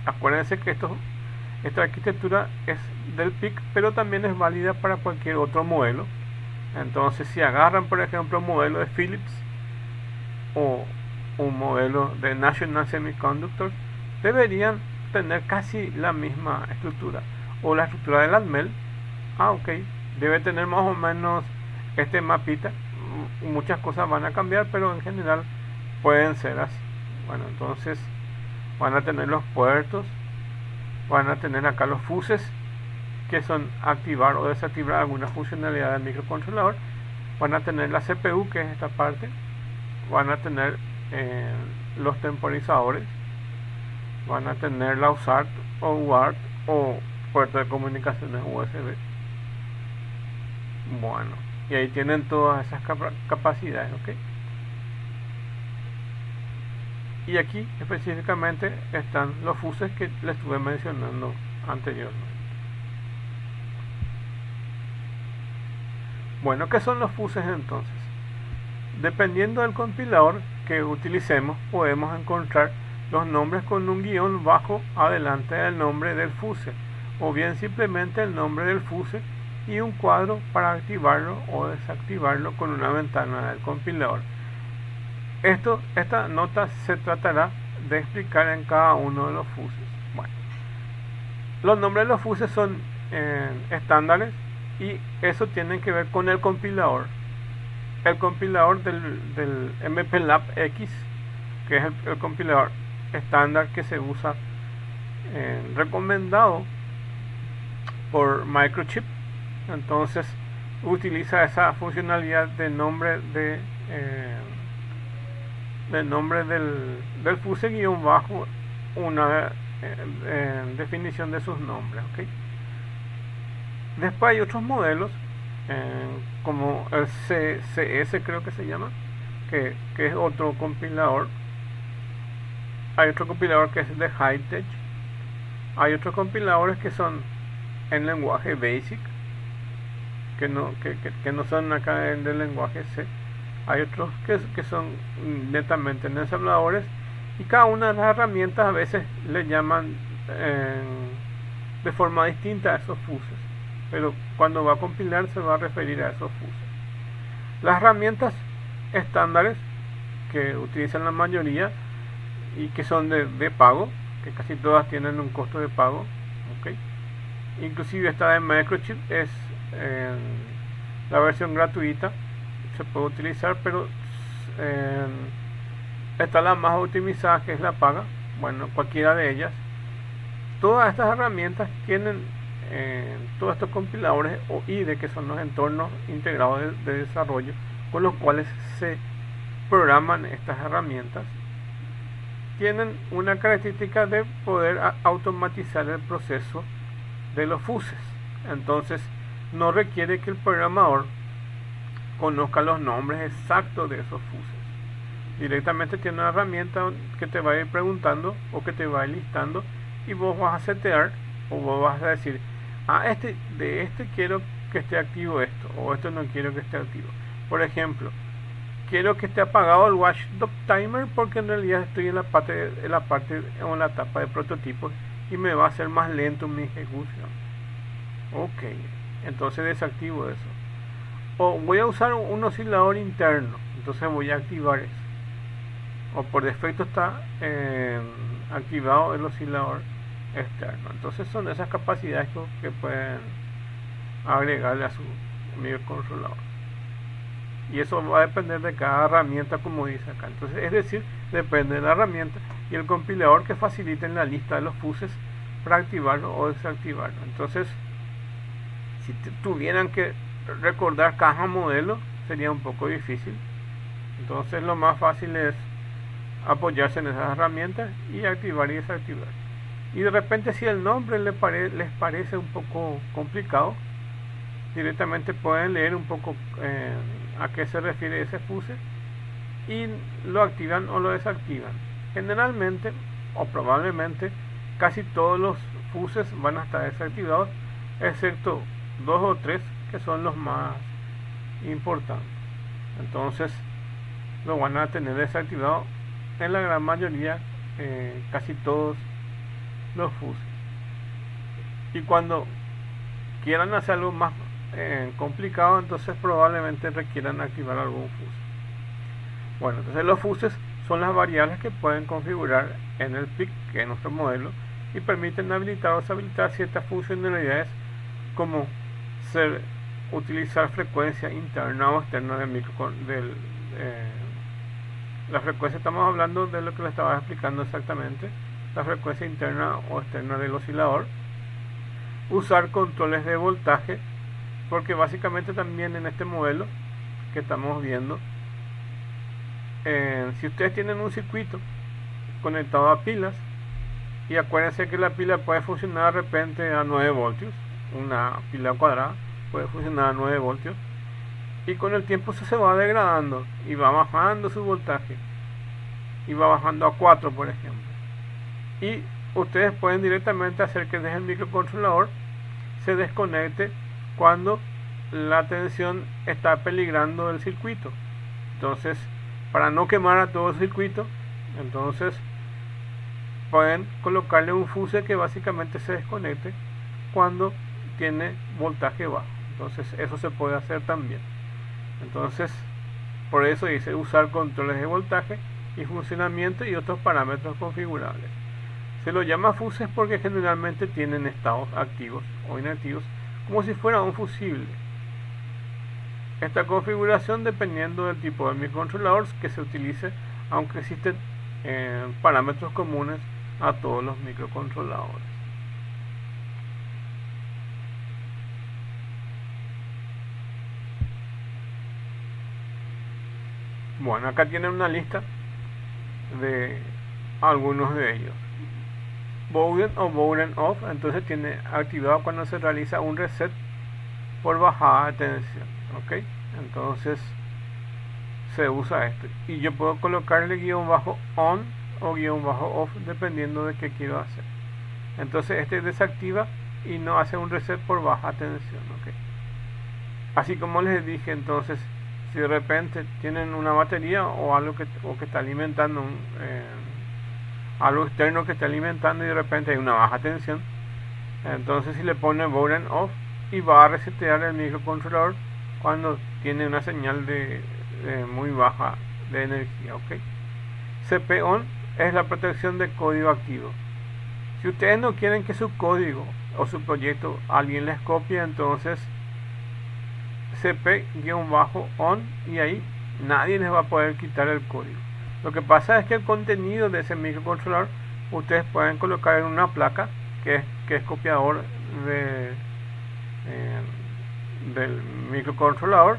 Acuérdense que esta arquitectura es del PIC, pero también es válida para cualquier otro modelo. Entonces, si agarran por ejemplo un modelo de Philips o un modelo de National Semiconductor, deberían tener casi la misma estructura, o la estructura del Atmel. Ok, debe tener más o menos este mapita. Muchas cosas van a cambiar, pero en general pueden ser así. Bueno, entonces van a tener los puertos, van a tener acá los fuses, que son activar o desactivar alguna funcionalidad del microcontrolador. Van a tener la CPU, que es esta parte. Van a tener los temporizadores. Van a tener la USART o UART o puerto de comunicaciones USB. Bueno, y ahí tienen todas esas capacidades, ¿ok? Y aquí específicamente están los fuses que les estuve mencionando anteriormente. Bueno, ¿qué son los fuses entonces? Dependiendo del compilador que utilicemos, podemos encontrar los nombres con un guión bajo adelante del nombre del fuse, o bien simplemente el nombre del fuse y un cuadro para activarlo o desactivarlo con una ventana del compilador. Esta nota se tratará de explicar en cada uno de los fuses. Bueno, los nombres de los fuses son estándares y eso tiene que ver con el compilador. El compilador del MPLAB X, que es el compilador estándar que se usa, recomendado por Microchip, entonces utiliza esa funcionalidad de nombre del fuse guión bajo una definición de sus nombres, ¿okay? Después hay otros modelos como el CCS, creo que se llama, que es otro compilador. Hay otro compilador que es de Hightech. Hay otros compiladores que son en lenguaje BASIC, que no son acá en el lenguaje C. Hay otros que son netamente en ensambladores, y cada una de las herramientas a veces le llaman de forma distinta a esos fuses, pero cuando va a compilar se va a referir a esos fuses. Las herramientas estándares que utilizan la mayoría y que son de pago, que casi todas tienen un costo de pago, ¿okay? Inclusive esta de Microchip es la versión gratuita, se puede utilizar, pero está la más optimizada, que es la paga. Bueno, cualquiera de ellas. Todas estas herramientas tienen todos estos compiladores o IDE, que son los entornos integrados de desarrollo con los cuales se programan estas herramientas. Tienen una característica de poder automatizar el proceso de los fuses. Entonces no requiere que el programador conozca los nombres exactos de esos fuses. Directamente tiene una herramienta que te va a ir preguntando o que te va a ir listando, y vos vas a setear o vos vas a decir: de este quiero que esté activo esto, o esto no quiero que esté activo. Por ejemplo, quiero que esté apagado el watchdog timer porque en realidad estoy en la parte o en la etapa de prototipo y me va a hacer más lento mi ejecución. Ok, entonces desactivo eso. O voy a usar un oscilador interno, entonces voy a activar eso. O por defecto está activado el oscilador externo. Entonces son esas capacidades que pueden agregarle a su microcontrolador. Y eso va a depender de cada herramienta, como dice acá. Entonces, es decir, depende de la herramienta y el compilador que faciliten la lista de los fuses para activarlo o desactivarlo. Entonces, si tuvieran que recordar cada modelo, sería un poco difícil. Entonces, lo más fácil es apoyarse en esas herramientas y activar y desactivar. Y de repente, si el nombre les parece un poco complicado, directamente pueden leer un poco a qué se refiere ese fuse y lo activan o lo desactivan. Generalmente o probablemente casi todos los fuses van a estar desactivados, excepto 2 o 3 que son los más importantes. Entonces lo van a tener desactivado en la gran mayoría, casi todos los fuses. Y cuando quieran hacer algo más complicado, entonces probablemente requieran activar algún fuse. Bueno, entonces los fuses son las variables que pueden configurar en el PIC, que es nuestro modelo, y permiten habilitar o deshabilitar ciertas funcionalidades, como utilizar frecuencia interna o externa la frecuencia. Estamos hablando de lo que le estaba explicando exactamente, la frecuencia interna o externa del oscilador. Usar controles de voltaje, porque básicamente también en este modelo que estamos viendo, si ustedes tienen un circuito conectado a pilas, y acuérdense que la pila puede funcionar de repente a 9 voltios, una pila cuadrada puede funcionar a 9 voltios, y con el tiempo se va degradando y va bajando su voltaje y va bajando a 4, por ejemplo, y ustedes pueden directamente hacer que desde el microcontrolador se desconecte cuando la tensión está peligrando el circuito. Entonces, para no quemar a todo el circuito, entonces pueden colocarle un fuse que básicamente se desconecte cuando tiene voltaje bajo. Entonces eso se puede hacer también. Entonces por eso dice usar controles de voltaje y funcionamiento y otros parámetros configurables. Se lo llama fuses porque generalmente tienen estados activos o inactivos como si fuera un fusible. Esta configuración dependiendo del tipo de microcontrolador que se utilice, aunque existen parámetros comunes a todos los microcontroladores. Bueno, acá tienen una lista de algunos de ellos. Boolean o Boolean off, entonces tiene activado cuando se realiza un reset por bajada de tensión, ¿ok? Entonces se usa esto y yo puedo colocarle guión bajo on o guión bajo off dependiendo de qué quiero hacer. Entonces este desactiva y no hace un reset por baja tensión, ¿ok? Así como les dije, entonces si de repente tienen una batería o algo que está alimentando algo externo que está alimentando y de repente hay una baja tensión, entonces si le pone Boolean off y va a resetear el microcontrolador cuando tiene una señal de muy baja de energía, ¿ok? CP on es la protección de código activo. Si ustedes no quieren que su código o su proyecto alguien les copie, entonces CP-on y ahí nadie les va a poder quitar el código. Lo que pasa es que el contenido de ese microcontrolador ustedes pueden colocar en una placa que es copiador del microcontrolador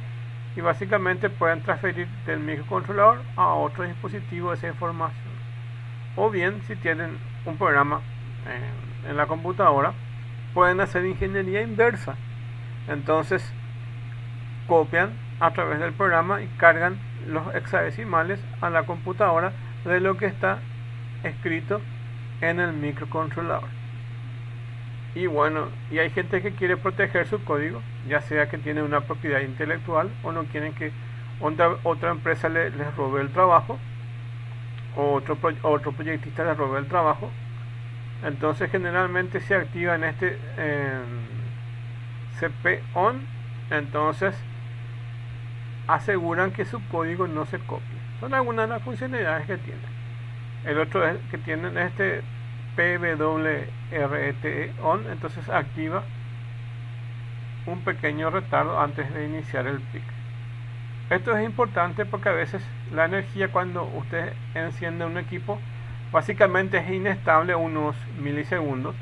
y básicamente pueden transferir del microcontrolador a otro dispositivo esa información. O bien si tienen un programa en la computadora pueden hacer ingeniería inversa. Entonces copian a través del programa y cargan los hexadecimales a la computadora de lo que está escrito en el microcontrolador. Y bueno, y hay gente que quiere proteger su código, ya sea que tiene una propiedad intelectual o no quieren que otra empresa les robe el trabajo o otro proyectista les robe el trabajo. Entonces generalmente se activa en este CP on, entonces aseguran que su código no se copie. Son algunas de las funcionalidades que tienen. El otro es que tienen este PWRET on, entonces activa un pequeño retardo antes de iniciar el pic. Esto es importante porque a veces la energía cuando usted enciende un equipo básicamente es inestable unos milisegundos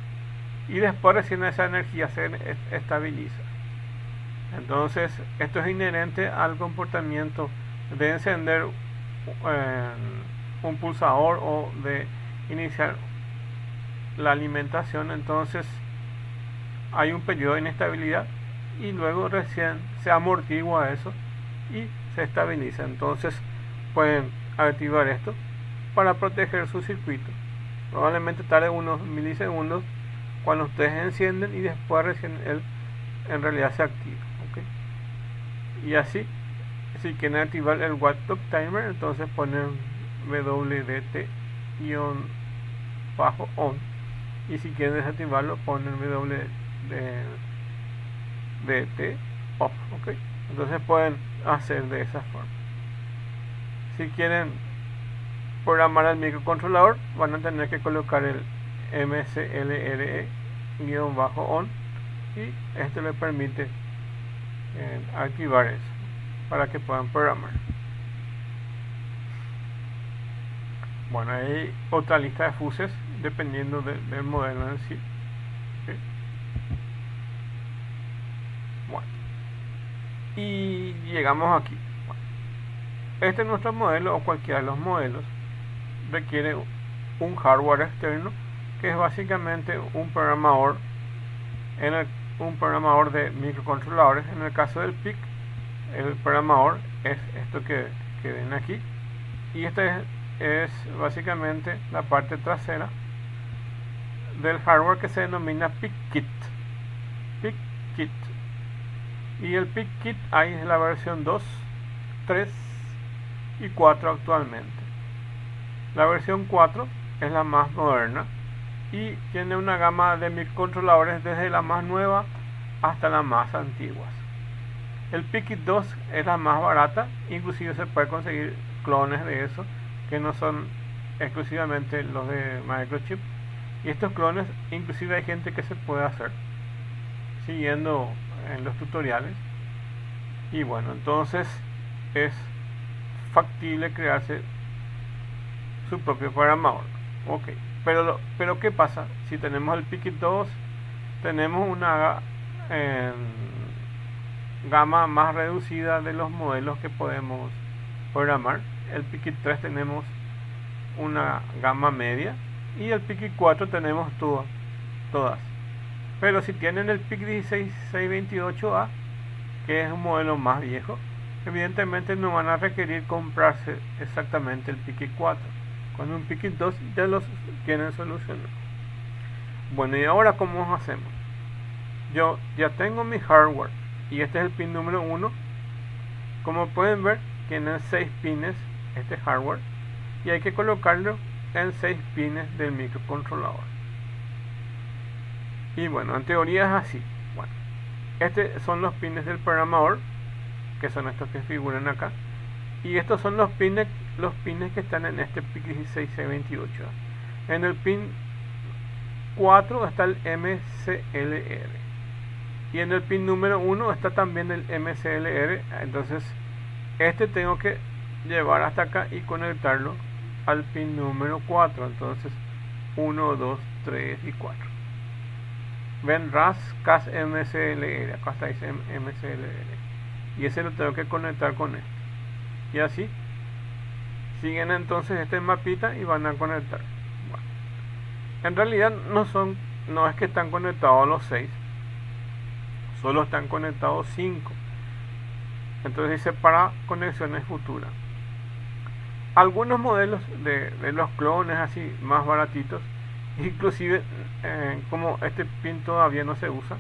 y después recién esa energía se estabiliza. Entonces esto es inherente al comportamiento de encender un pulsador o de iniciar la alimentación. Entonces hay un periodo de inestabilidad y luego recién se amortigua eso y se estabiliza. Entonces pueden activar esto para proteger su circuito. Probablemente tarde unos milisegundos cuando ustedes encienden y después recién él en realidad se activa, ¿okay? Y así, si quieren activar el watchdog timer, entonces ponen WDT-on y si quieren desactivarlo ponen WDT off, ¿okay? Entonces pueden hacer de esa forma. Si quieren programar el microcontrolador van a tener que colocar el mclre-on y esto les permite activar eso para que puedan programar. Bueno, hay otra lista de fuses dependiendo del modelo en sí. ¿Okay? Bueno, y llegamos aquí. Bueno, este es nuestro modelo o cualquiera de los modelos requiere un hardware externo que es básicamente un programador un programador de microcontroladores. En el caso del PIC el programador es esto que ven aquí y este es básicamente la parte trasera del hardware que se denomina PIC-Kit. PIC-Kit y el PIC-Kit hay en la versión 2, 3 y 4 actualmente. La versión 4 es la más moderna y tiene una gama de microcontroladores desde la más nueva hasta las más antiguas. El PIC 2 es la más barata, inclusive se puede conseguir clones de eso que no son exclusivamente los de microchip, y estos clones inclusive hay gente que se puede hacer siguiendo en los tutoriales. Y bueno, entonces es factible crearse su propio programador. Ok, pero ¿qué pasa? Si tenemos el PIC 2, tenemos una gama más reducida de los modelos que podemos programar. El PIC 3 tenemos una gama media y el PIC 4 tenemos todas. Pero si tienen el PIC 16628A, que es un modelo más viejo, evidentemente no van a requerir comprarse exactamente el PIC 4. Con un PIC 2 ya los tienen solucionado. Bueno, y ahora ¿cómo hacemos? Yo ya tengo mi hardware y este es el pin número 1. Como pueden ver, tienen 6 pines este hardware y hay que colocarlo en 6 pines del microcontrolador. Y bueno, en teoría es así. Bueno, estos son los pines del programador, que son estos que figuran acá, y estos son los pines que están en este PIC 16628. En el pin 4 está el MCLR y en el pin número 1 está también el MCLR. Entonces este tengo que llevar hasta acá y conectarlo al pin número 4. Entonces 1, 2, 3 y 4. Ven, RAS, CAS, MCLR, acá está, dice MCLR, y ese lo tengo que conectar con esto, y así siguen entonces este mapita y van a conectar. Bueno, en realidad no es que están conectados los 6, solo están conectados 5. Entonces dice para conexiones futuras. Algunos modelos de los clones así más baratitos, inclusive como este pin todavía no se usa,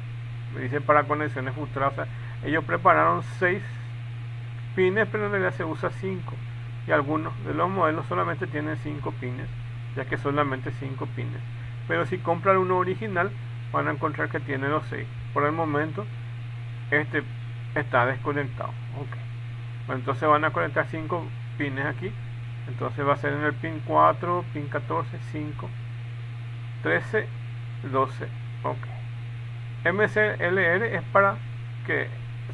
me dice para conexiones futuras, o sea, ellos prepararon 6 pines pero en realidad se usa 5, y algunos de los modelos solamente tienen 5 pines, ya que solamente 5 pines, pero si compran uno original van a encontrar que tiene los 6. Por el momento este está desconectado. Okay. Bueno, entonces van a conectar 5 pines aquí. Entonces va a ser en el pin 4, pin 14, 5, 13, 12. Ok. MCLR es para que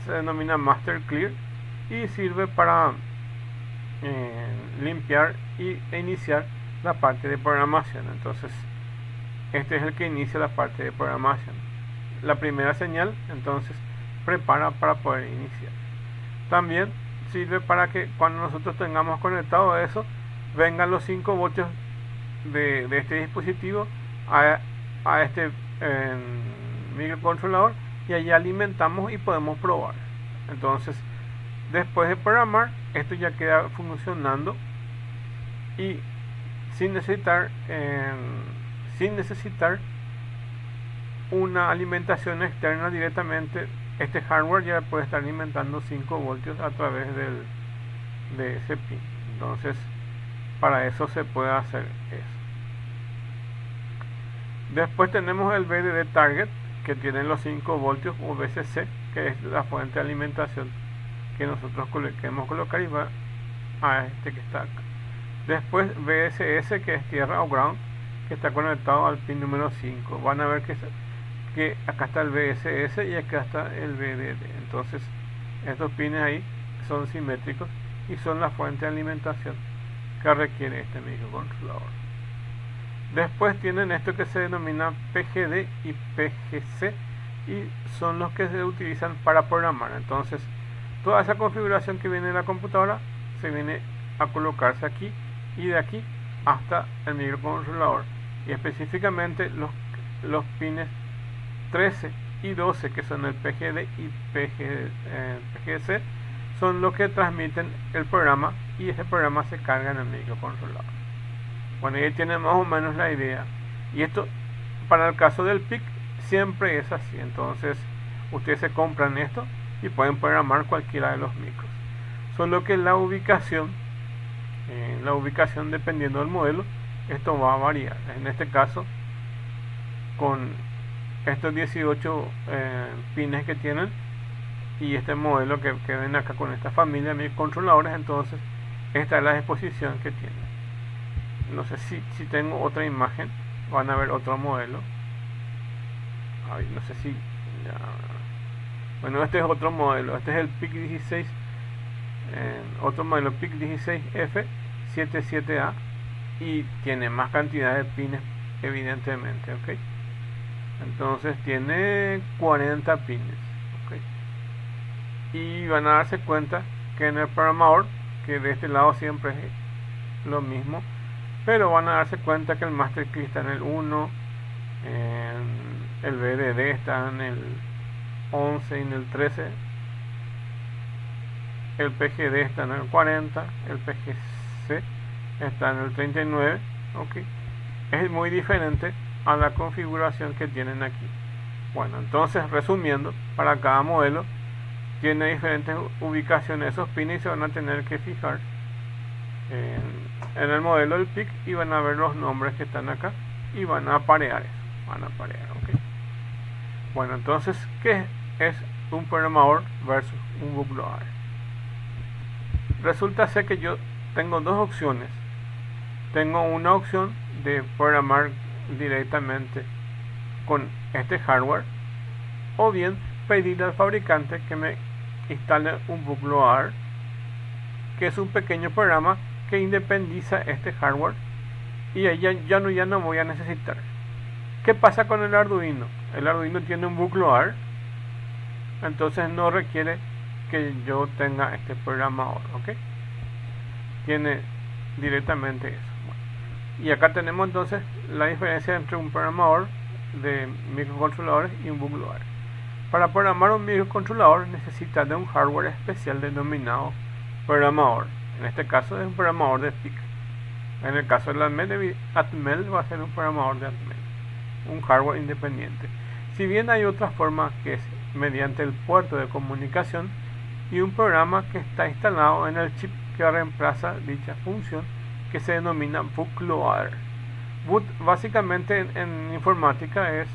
se denomina Master Clear y sirve para limpiar e iniciar la parte de programación. Entonces este es el que inicia la parte de programación. La primera señal entonces prepara para poder iniciar. También sirve para que cuando nosotros tengamos conectado eso, vengan los 5 voltios de este dispositivo a este microcontrolador, y allí alimentamos y podemos probar. Entonces después de programar, esto ya queda funcionando y sin necesitar una alimentación externa directamente. Este hardware ya puede estar alimentando 5 voltios a través de ese pin. Entonces para eso se puede hacer eso. Después tenemos el VDD Target, que tiene los 5 voltios, o VCC, que es la fuente de alimentación que nosotros queremos colocar, y va a este que está acá. Después VSS, que es tierra o ground, que está conectado al pin número 5. Van a ver que acá está el VSS y acá está el VDD. Entonces estos pines ahí son simétricos y son la fuente de alimentación que requiere este microcontrolador. Después tienen esto que se denomina PGD y PGC, y son los que se utilizan para programar. Entonces toda esa configuración que viene en la computadora se viene a colocarse aquí, y de aquí hasta el microcontrolador, y específicamente los pines 13 y 12, que son el PGD y PGC, son los que transmiten el programa, y ese programa se carga en el microcontrolador. Bueno, ahí tienen más o menos la idea, y esto para el caso del PIC siempre es así. Entonces ustedes se compran esto y pueden programar cualquiera de los micros, solo que la ubicación dependiendo del modelo esto va a variar. En este caso, con estos 18 pines que tienen y este modelo que ven acá con esta familia de microcontroladores, entonces esta es la disposición que tiene. No sé si tengo otra imagen, van a ver otro modelo. Ay, no sé si ya. Bueno, este es otro modelo, este es el PIC 16, otro modelo PIC 16F77A, y tiene más cantidad de pines evidentemente, ok. Entonces tiene 40 pines, ok. Y van a darse cuenta que en el programador, que de este lado siempre es lo mismo, pero van a darse cuenta que el master key está en el 1, el BDD está en el 11 y en el 13, el PGD está en el 40, el PGC está en el 39, ok. Es muy diferente a la configuración que tienen aquí. Bueno, entonces resumiendo, para cada modelo tiene diferentes ubicaciones esos pines y se van a tener que fijar en el modelo del PIC y van a ver los nombres que están acá y van a aparear eso, ok. Bueno, entonces, ¿qué es un programador versus un bootloader? Resulta ser que yo tengo dos opciones. Tengo una opción de programar directamente con este hardware, o bien pedirle al fabricante que me instale un bootloader, que es un pequeño programa que independiza este hardware y ahí ya no voy a necesitar. ¿Qué pasa con el Arduino? El Arduino tiene un bootloader, entonces no requiere que yo tenga este programador, ok. Tiene directamente eso. Y acá tenemos entonces la diferencia entre un programador de microcontroladores y un bootloader. Para programar un microcontrolador necesita de un hardware especial denominado programador. En este caso es un programador de PIC. En el caso de Atmel va a ser un programador de Atmel, un hardware independiente. Si bien hay otra forma, que es mediante el puerto de comunicación y un programa que está instalado en el chip que reemplaza dicha función, que se denomina bootloader. Boot básicamente en informática es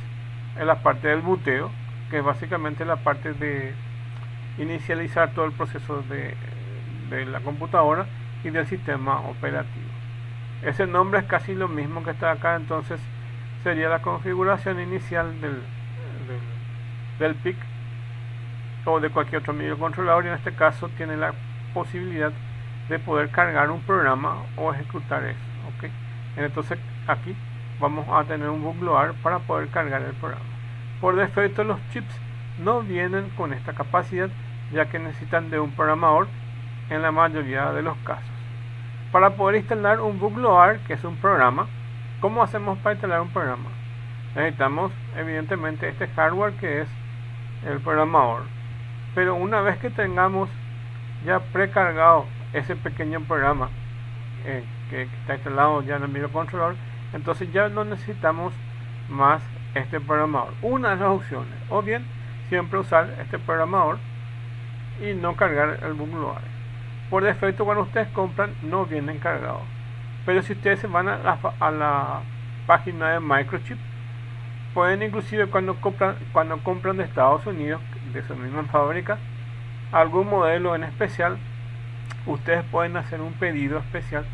la parte del booteo, que es básicamente la parte de inicializar todo el proceso de la computadora y del sistema operativo. Ese nombre es casi lo mismo que está acá, entonces sería la configuración inicial del PIC o de cualquier otro microcontrolador, y en este caso tiene la posibilidad de poder cargar un programa o ejecutar eso, ok. Entonces aquí vamos a tener un bootloader para poder cargar el programa. Por defecto los chips no vienen con esta capacidad, ya que necesitan de un programador en la mayoría de los casos. Para poder instalar un bootloader, que es un programa, ¿cómo hacemos para instalar un programa? Necesitamos evidentemente este hardware, que es el programador, pero una vez que tengamos ya precargado ese pequeño programa que está instalado ya en el microcontrolador, entonces ya no necesitamos más este programador. Una de las opciones, o bien siempre usar este programador y no cargar el bootloader. Por defecto, cuando ustedes compran, no vienen cargados, pero si ustedes se van a la página de Microchip, pueden inclusive cuando compran de Estados Unidos, de su misma fábrica, algún modelo en especial, ustedes pueden hacer un pedido especial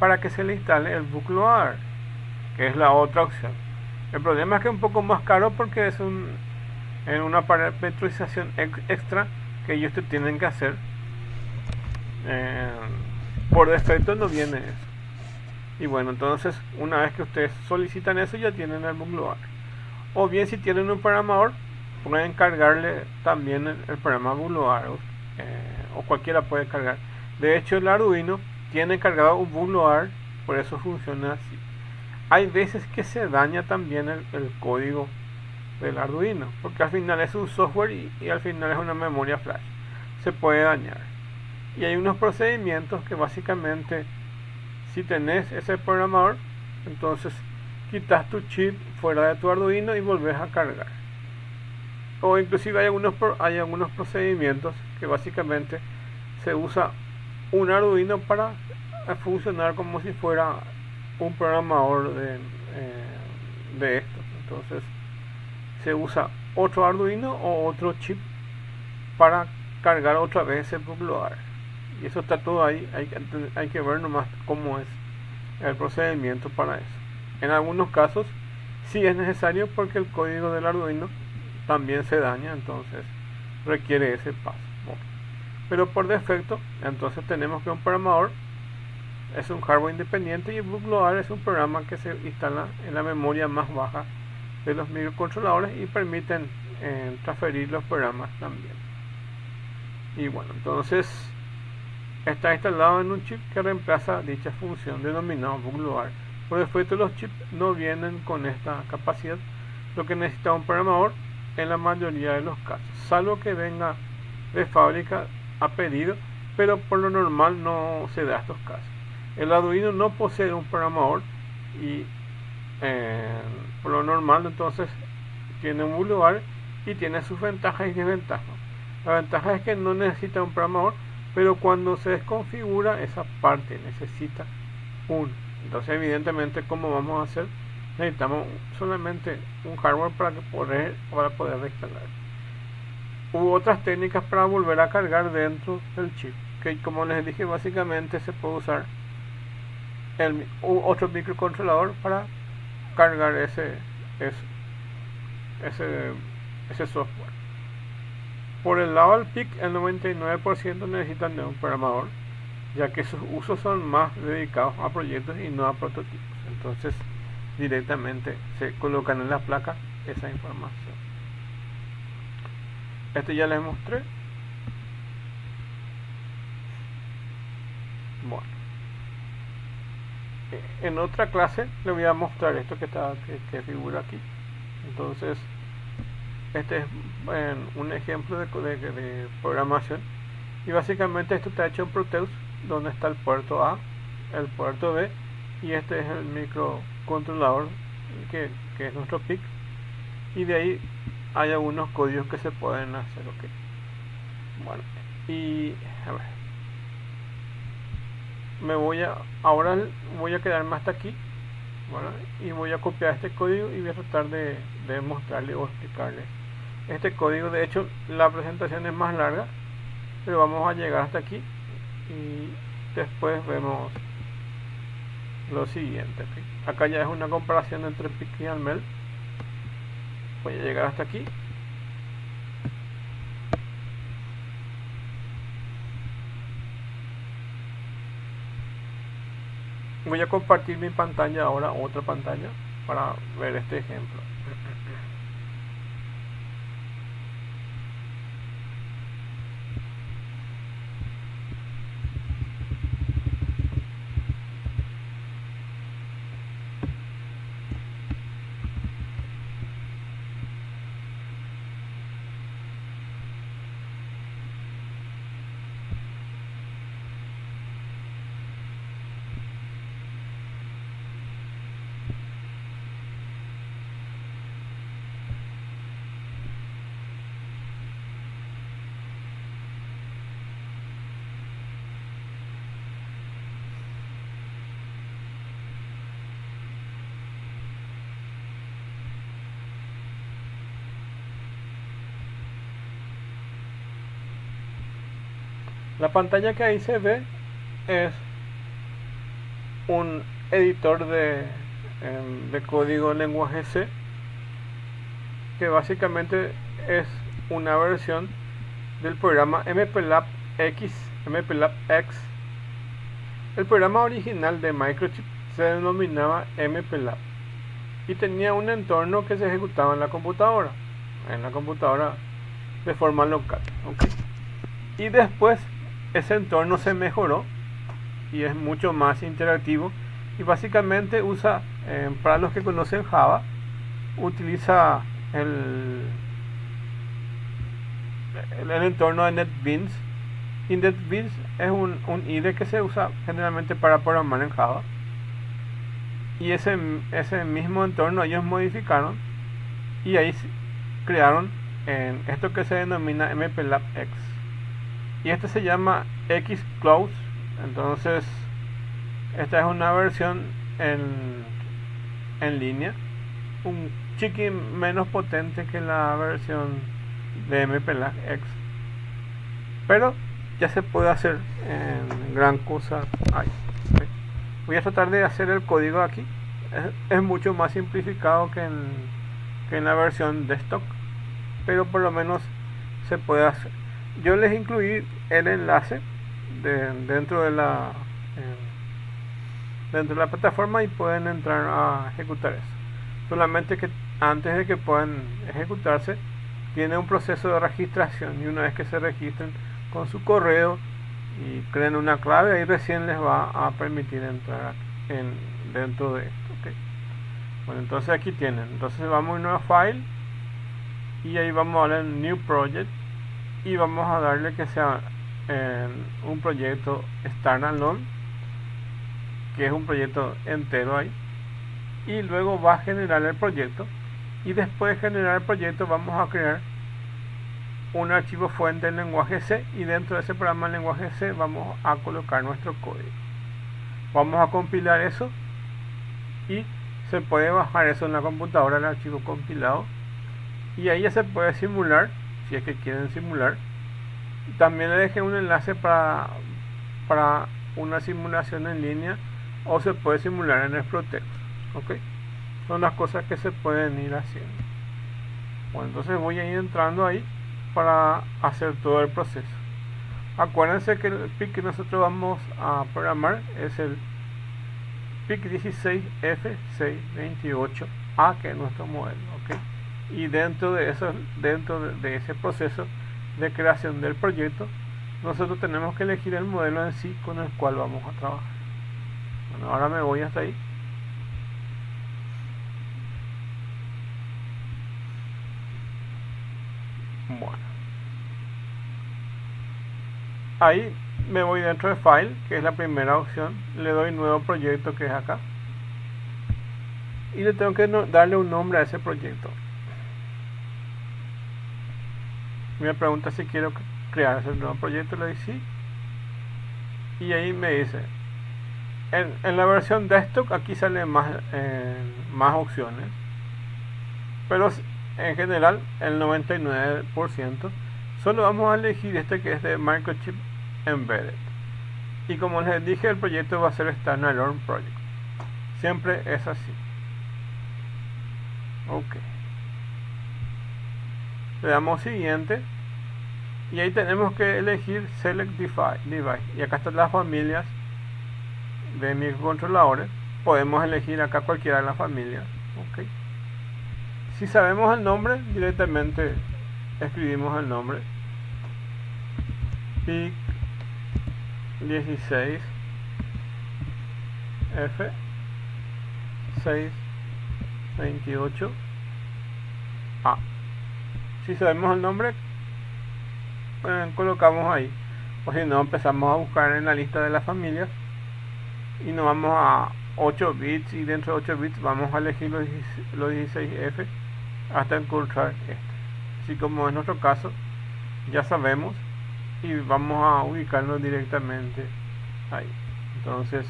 para que se le instale el bootloader, que es la otra opción. El problema es que es un poco más caro, porque es una parametrización extra que ellos te tienen que hacer. Por defecto no viene eso. Y bueno, entonces una vez que ustedes solicitan eso, ya tienen el bootloader. O bien, si tienen un programador, pueden cargarle también el programa bootloader, o cualquiera puede cargar. De hecho, el Arduino tiene cargado un bootloader, por eso funciona así. Hay veces que se daña también el código del Arduino, porque al final es un software y al final es una memoria flash. Se puede dañar. Y hay unos procedimientos que básicamente, si tenés ese programador, entonces quitas tu chip fuera de tu Arduino y volvés a cargar. O inclusive hay algunos procedimientos que básicamente se usa un Arduino para funcionar como si fuera un programador de estos. Entonces se usa otro Arduino o otro chip para cargar otra vez ese bootloader. Y eso está todo ahí, hay que ver nomás cómo es el procedimiento para eso. En algunos casos sí es necesario porque el código del Arduino también se daña, entonces requiere ese paso. Pero por defecto, entonces tenemos que un programador es un hardware independiente y el bootloader es un programa que se instala en la memoria más baja de los microcontroladores y permiten transferir los programas también. Y bueno, entonces está instalado en un chip que reemplaza dicha función denominado bootloader. Por defecto los chips no vienen con esta capacidad, lo que necesita un programador en la mayoría de los casos, salvo que venga de fábrica a pedido, pero por lo normal no se da estos casos. El Arduino no posee un programador y por lo normal entonces tiene un bootloader y tiene sus ventajas y desventajas. La ventaja es que no necesita un programador, pero cuando se desconfigura esa parte necesita uno. Entonces evidentemente, ¿cómo vamos a hacer? Necesitamos solamente un hardware para poder reinstalar. Hubo otras técnicas para volver a cargar dentro del chip, que como les dije, básicamente se puede usar otro microcontrolador para cargar ese software. Por el lado del PIC, el 99% necesitan de un programador, ya que sus usos son más dedicados a proyectos y no a prototipos. Entonces directamente se colocan en la placa esa información. Este ya les mostré. Bueno, en otra clase les voy a mostrar esto que figura aquí. Entonces este es un ejemplo de programación, y básicamente esto está hecho en Proteus, donde está el puerto A, el puerto B, y este es el microcontrolador que es nuestro PIC, y de ahí hay algunos códigos que se pueden hacer. Bueno, y a ver, ahora voy a quedarme hasta aquí. Bueno, y voy a copiar este código y voy a tratar de mostrarle o explicarle este código. De hecho, la presentación es más larga, pero vamos a llegar hasta aquí y después vemos lo siguiente. Acá ya es una comparación entre PIC y ALMEL. Voy a llegar hasta aquí. Voy a compartir mi pantalla ahora, otra pantalla, para ver este ejemplo. La pantalla que ahí se ve es un editor de código en lenguaje C, que básicamente es una versión del programa MPLAB X. El programa original de Microchip se denominaba MPLAB y tenía un entorno que se ejecutaba en la computadora de forma local. Y después ese entorno se mejoró y es mucho más interactivo, y básicamente usa, para los que conocen Java, utiliza el entorno de NetBeans, y NetBeans es un IDE que se usa generalmente para programar en Java, y ese mismo entorno ellos modificaron y ahí crearon esto que se denomina MPLAB X, y este se llama Xclose. Entonces esta es una versión en línea, un chiquín menos potente que la versión de MPLAG X, pero ya se puede hacer en gran cosa ahí. ¿Okay? Voy a tratar de hacer el código aquí. Es mucho más simplificado que en la versión de stock, pero por lo menos se puede hacer. Yo les incluí el enlace dentro de la plataforma y pueden entrar a ejecutar eso. Solamente que antes de que puedan ejecutarse, tiene un proceso de registración, y una vez que se registren con su correo y creen una clave, ahí recién les va a permitir entrar dentro de esto. ¿Okay? Bueno, entonces aquí tienen. Entonces vamos a nuevo file y ahí vamos a darle en New Project y vamos a darle que sea un proyecto standalone, que es un proyecto entero ahí, y luego va a generar el proyecto, y después de generar el proyecto vamos a crear un archivo fuente en lenguaje C, y dentro de ese programa en lenguaje C vamos a colocar nuestro código. Vamos a compilar eso y se puede bajar eso en la computadora, el archivo compilado, y ahí ya se puede simular si es que quieren simular. También le dejé un enlace para una simulación en línea, o se puede simular en Explotex. ¿Okay? Son las cosas que se pueden ir haciendo. Bueno, entonces voy a ir entrando ahí para hacer todo el proceso. Acuérdense que el PIC que nosotros vamos a programar es el PIC 16F628A, que es nuestro modelo. ¿Okay? Y dentro de ese proceso de creación del proyecto, nosotros tenemos que elegir el modelo en sí con el cual vamos a trabajar. Bueno, ahora me voy hasta ahí. Bueno, ahí me voy dentro de File, que es la primera opción, le doy Nuevo Proyecto, que es acá, y le tengo que darle un nombre a ese proyecto. Me pregunta si quiero crear ese nuevo proyecto, le doy sí, y ahí me dice, en la versión desktop aquí salen más opciones, pero en general el 99% solo vamos a elegir este, que es de Microchip Embedded, y como les dije, el proyecto va a ser Standalone Project, siempre es así. Ok, le damos siguiente y ahí tenemos que elegir Select Device, y acá están las familias de microcontroladores. Podemos elegir acá cualquiera de las familias. Okay. Si sabemos el nombre, directamente escribimos el nombre, PIC 16 F628A. Si sabemos el nombre, colocamos ahí, o si no, empezamos a buscar en la lista de las familias y nos vamos a 8 bits, y dentro de 8 bits vamos a elegir los 16F hasta encontrar este. Así como en nuestro caso ya sabemos, y vamos a ubicarlo directamente ahí. Entonces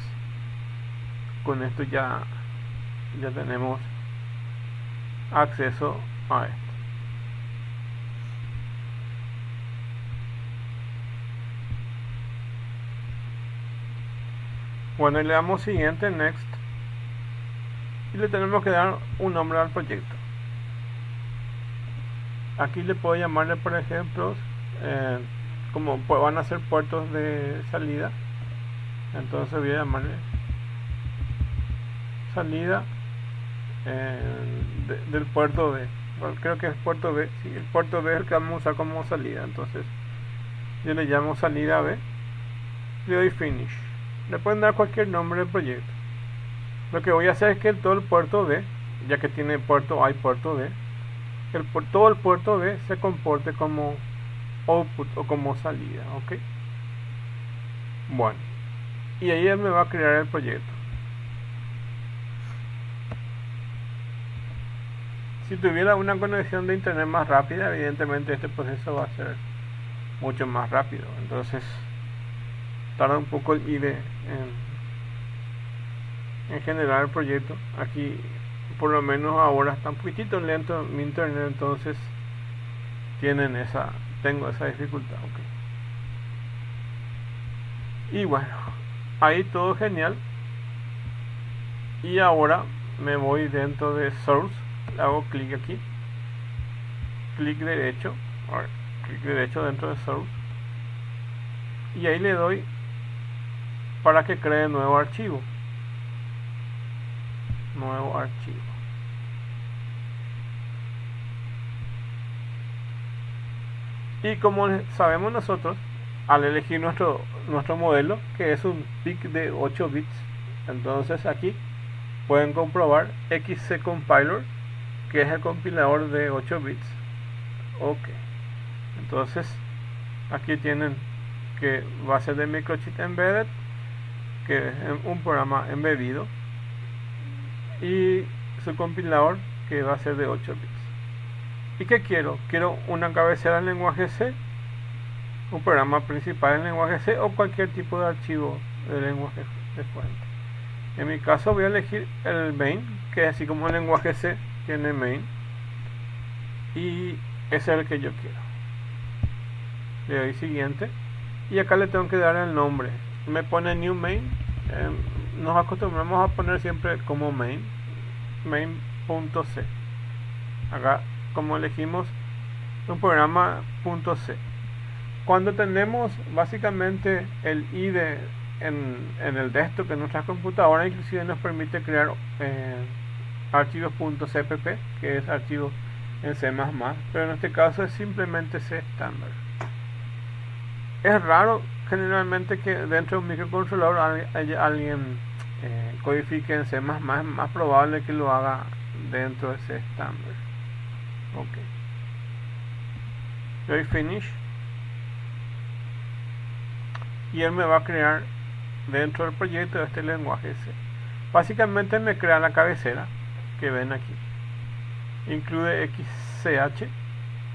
con esto ya tenemos acceso a esto. Bueno, y le damos siguiente, next, y le tenemos que dar un nombre al proyecto. Aquí le puedo llamarle, por ejemplo, como van a ser puertos de salida, entonces voy a llamarle salida del puerto B. Bueno, creo que es puerto B, sí, el puerto B es el que vamos a usar como salida, entonces yo le llamo salida B, le doy finish. Le pueden dar cualquier nombre del proyecto. Lo que voy a hacer es que todo el puerto B, ya que tiene puerto A y puerto B, todo el puerto B se comporte como output o como salida. Ok, bueno, y ahí él me va a crear el proyecto. Si tuviera una conexión de internet más rápida, evidentemente este proceso va a ser mucho más rápido, entonces tarda un poco el IDE en general el proyecto. Aquí por lo menos ahora está un poquitito lento mi internet, entonces tengo esa dificultad. Okay. Y bueno, ahí todo genial. Y ahora me voy dentro de Source, hago clic aquí, clic derecho dentro de Source, y ahí le doy para que cree nuevo archivo. Y como sabemos nosotros, al elegir nuestro modelo, que es un PIC de 8 bits, entonces aquí pueden comprobar XC Compiler, que es el compilador de 8 bits. Ok, entonces aquí tienen que va a ser de Microchip Embedded, que es un programa embebido, y su compilador, que va a ser de 8 bits. ¿Y qué quiero? Quiero una cabecera en lenguaje C, un programa principal en lenguaje C o cualquier tipo de archivo de lenguaje de fuente. En mi caso voy a elegir el main, que así como el lenguaje C tiene main, y ese es el que yo quiero. Le doy siguiente y acá le tengo que dar el nombre. Me pone new main. Nos acostumbramos a poner siempre como main.c. Acá como elegimos un programa .c. Cuando tenemos básicamente el IDE en el desktop de nuestra computadora, inclusive nos permite crear archivos .cpp, que es archivo en C++, pero en este caso es simplemente C estándar. Es raro generalmente que dentro de un microcontrolador alguien codifique en C++, es más probable que lo haga dentro de C estándar. Ok, doy finish y él me va a crear dentro del proyecto de este lenguaje C. Básicamente me crea la cabecera que ven aquí, incluye XCH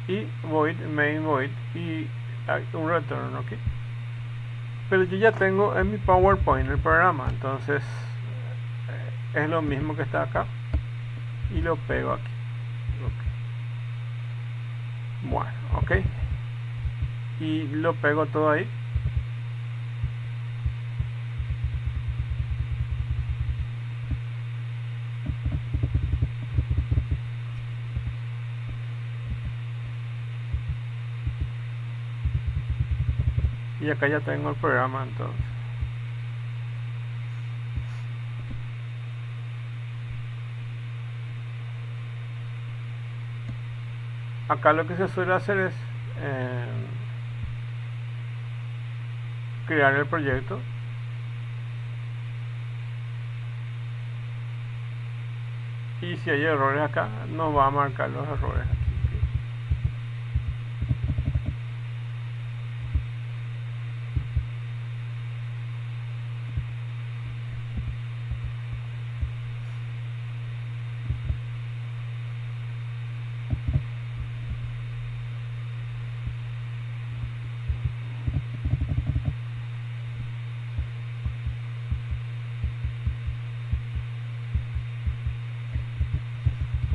y void, main void y un return. Ok, pero yo ya tengo en mi PowerPoint el programa, entonces es lo mismo que está acá y lo pego aquí. Bueno, ok, y lo pego todo ahí. Y acá ya tengo el programa, entonces acá lo que se suele hacer es crear el proyecto, y si hay errores acá nos va a marcar los errores aquí.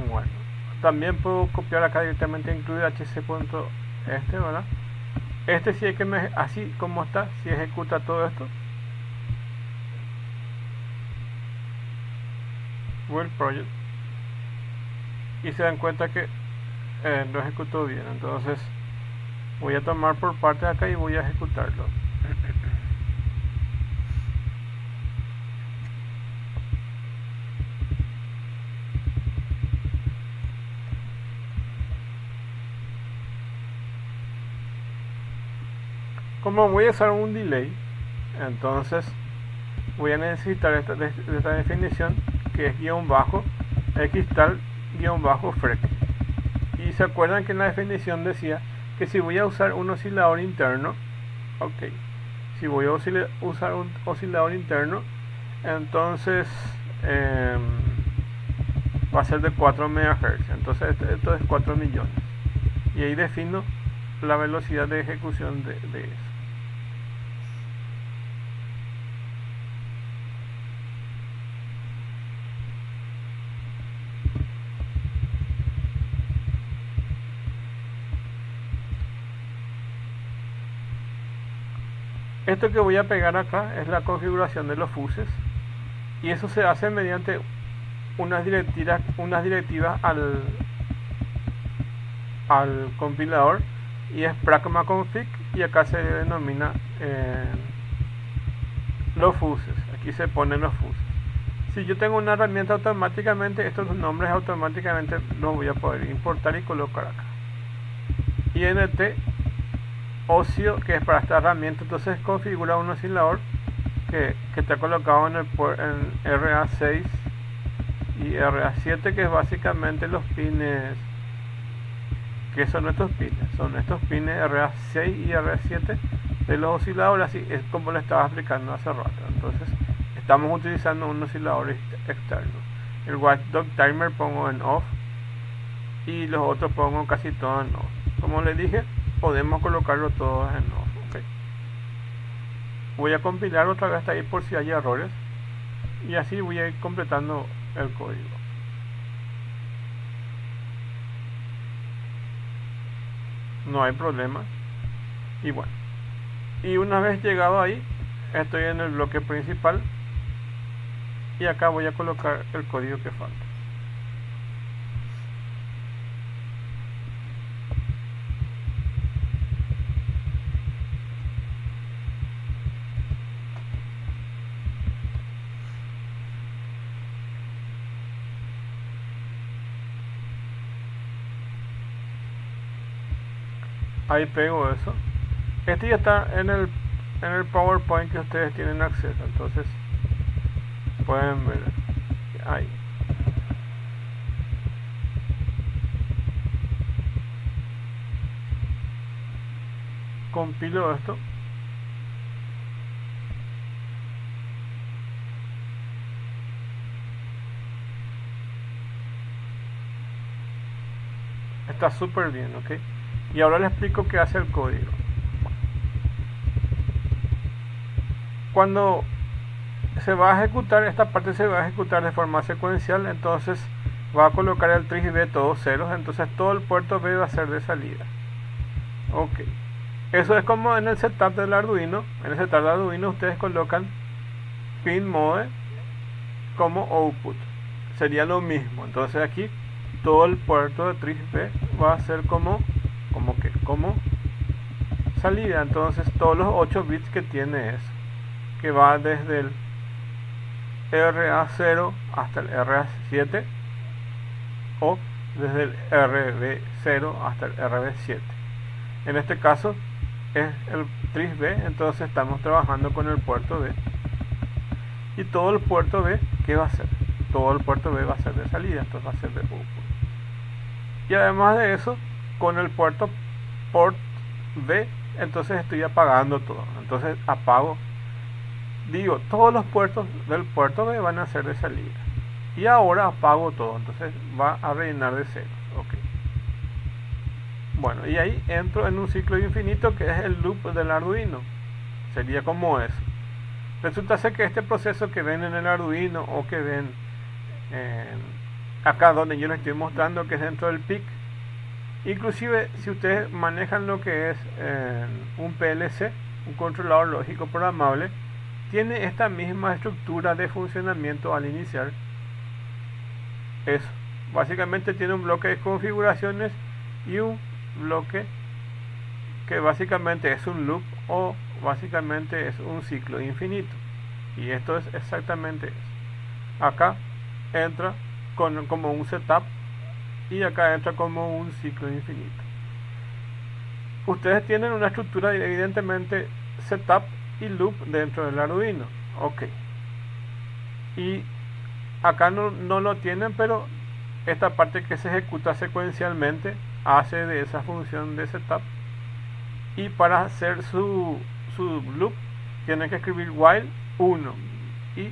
Bueno, también puedo copiar acá directamente, incluir hc.este, ¿verdad? Este sí hay que así como está, si ejecuta todo esto, World Project, y se dan cuenta que lo ejecutó bien. Entonces voy a tomar por parte de acá y voy a ejecutarlo. Como voy a usar un delay, entonces voy a necesitar esta definición, que es guión bajo xtal guión bajo frec. Y se acuerdan que en la definición decía que si voy a usar un oscilador interno, ok, si voy a usar un oscilador interno, entonces va a ser de 4 MHz, entonces esto es 4 millones, y ahí defino la velocidad de ejecución de eso. Esto que voy a pegar acá es la configuración de los fuses, y eso se hace mediante unas directivas al compilador, y es pragma config, y acá se denomina los fuses. Aquí se ponen los fuses. Si yo tengo una herramienta, automáticamente estos nombres automáticamente los voy a poder importar y colocar acá. INT ocio, que es para esta herramienta. Entonces configura un oscilador que está colocado en RA6 y RA7, que es básicamente los pines. ¿Qué son estos pines? Son estos pines RA6 y RA7 de los osciladores, así es como le estaba explicando hace rato. Entonces estamos utilizando un oscilador externo. El watchdog timer pongo en off y los otros pongo casi todos en off. Como les dije, podemos colocarlo todos en off. Okay. Voy a compilar otra vez hasta ahí por si hay errores, y así voy a ir completando el código. No hay problema. Y bueno, y una vez llegado ahí, estoy en el bloque principal, y acá voy a colocar el código que falta. Ahí pego eso. Este ya está en el PowerPoint que ustedes tienen acceso, entonces pueden ver ahí. Compilo esto. Está súper bien, ¿ok? Y ahora les explico qué hace el código. Cuando se va a ejecutar, esta parte se va a ejecutar de forma secuencial, entonces va a colocar el tris B todos ceros, entonces todo el puerto B va a ser de salida. Ok. Eso es como en el setup del Arduino. En el setup del Arduino ustedes colocan pin mode como output. Sería lo mismo. Entonces aquí todo el puerto de tris B va a ser como salida. Entonces todos los 8 bits que tiene eso, que va desde el RA0 hasta el RA7, o desde el RB0 hasta el RB7. En este caso es el tris B, entonces estamos trabajando con el puerto B. Y todo el puerto B, ¿qué va a ser? Todo el puerto B va a ser de salida, entonces va a ser de output. Y además de eso, con el port B, entonces estoy apagando todo. Entonces apago, digo, todos los puertos del puerto B van a ser de salida. Y ahora apago todo, entonces va a rellenar de ceros. Okay. Bueno, y ahí entro en un ciclo infinito que es el loop del Arduino. Sería como eso. Resulta ser que este proceso que ven en el Arduino, o que ven acá donde yo les estoy mostrando, que es dentro del PIC, inclusive si ustedes manejan lo que es un PLC, un controlador lógico programable, tiene esta misma estructura de funcionamiento al iniciar. Eso, básicamente tiene un bloque de configuraciones y un bloque que básicamente es un loop, o básicamente es un ciclo infinito. Y esto es exactamente eso. Acá entra como un setup, y acá entra como un ciclo infinito. Ustedes tienen una estructura evidentemente setup y loop dentro del Arduino. Ok. Y acá no lo tienen, pero esta parte que se ejecuta secuencialmente hace de esa función de setup. Y para hacer su loop tienen que escribir while 1, y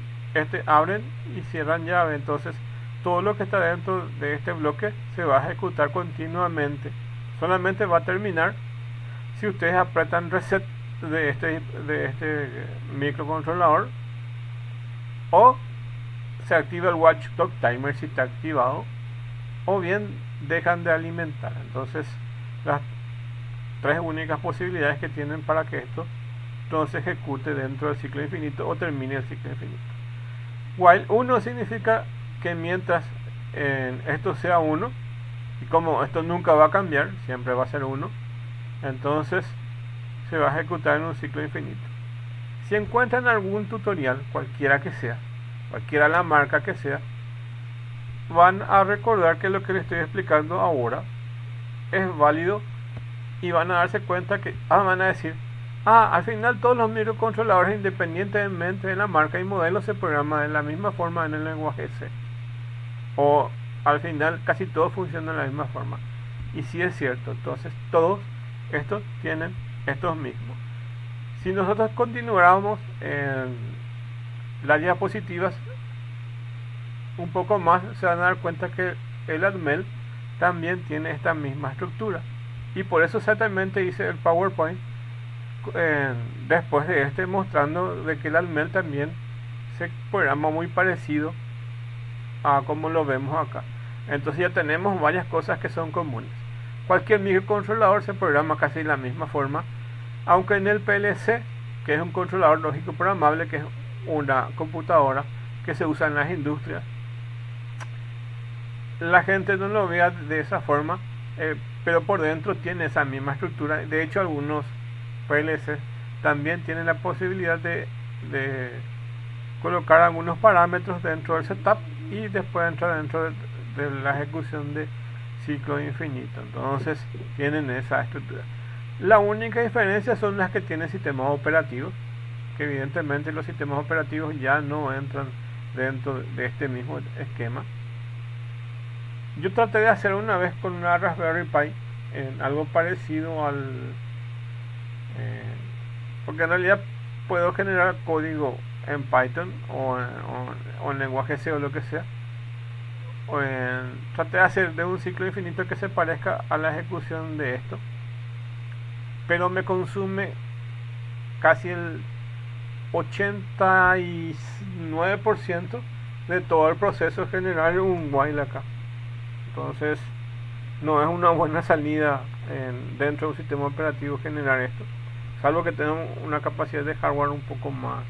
abren y cierran llave. Entonces todo lo que está dentro de este bloque se va a ejecutar continuamente. Solamente va a terminar si ustedes apretan reset de este microcontrolador, o se activa el watchdog timer si está activado, o bien dejan de alimentar. Entonces las tres únicas posibilidades que tienen para que esto entonces ejecute dentro del ciclo infinito o termine el ciclo infinito. While 1 significa que mientras esto sea 1, y como esto nunca va a cambiar, siempre va a ser 1, entonces se va a ejecutar en un ciclo infinito. Si encuentran algún tutorial, cualquiera que sea, cualquiera la marca que sea, van a recordar que lo que les estoy explicando ahora es válido y van a darse cuenta que van a decir, al final todos los microcontroladores, independientemente de la marca y modelo, se programan de la misma forma en el lenguaje C, o al final casi todos funcionan de la misma forma. Y sí es cierto, entonces todos estos tienen estos mismos. Si nosotros continuáramos en las diapositivas un poco más, se van a dar cuenta que el ADMEL también tiene esta misma estructura, y por eso exactamente hice el PowerPoint después de mostrando de que el ADMEL también se programa muy parecido a como lo vemos acá. Entonces ya tenemos varias cosas que son comunes. Cualquier microcontrolador se programa casi de la misma forma, aunque en el PLC, que es un controlador lógico programable, que es una computadora que se usa en las industrias, la gente no lo vea de esa forma, pero por dentro tiene esa misma estructura. De hecho, algunos PLC también tienen la posibilidad de colocar algunos parámetros dentro del setup y después entrar dentro de la ejecución de ciclo infinito. Entonces tienen esa estructura. La única diferencia son las que tienen sistemas operativos, que evidentemente los sistemas operativos ya no entran dentro de este mismo esquema. Yo traté de hacer una vez con una Raspberry Pi algo parecido al porque en realidad puedo generar código en Python o en lenguaje C o lo que sea. Traté de hacer de un ciclo infinito que se parezca a la ejecución de esto, pero me consume casi el 89% de todo el proceso generar un while acá. Entonces no es una buena salida dentro de un sistema operativo generar esto, salvo que tenga una capacidad de hardware un poco más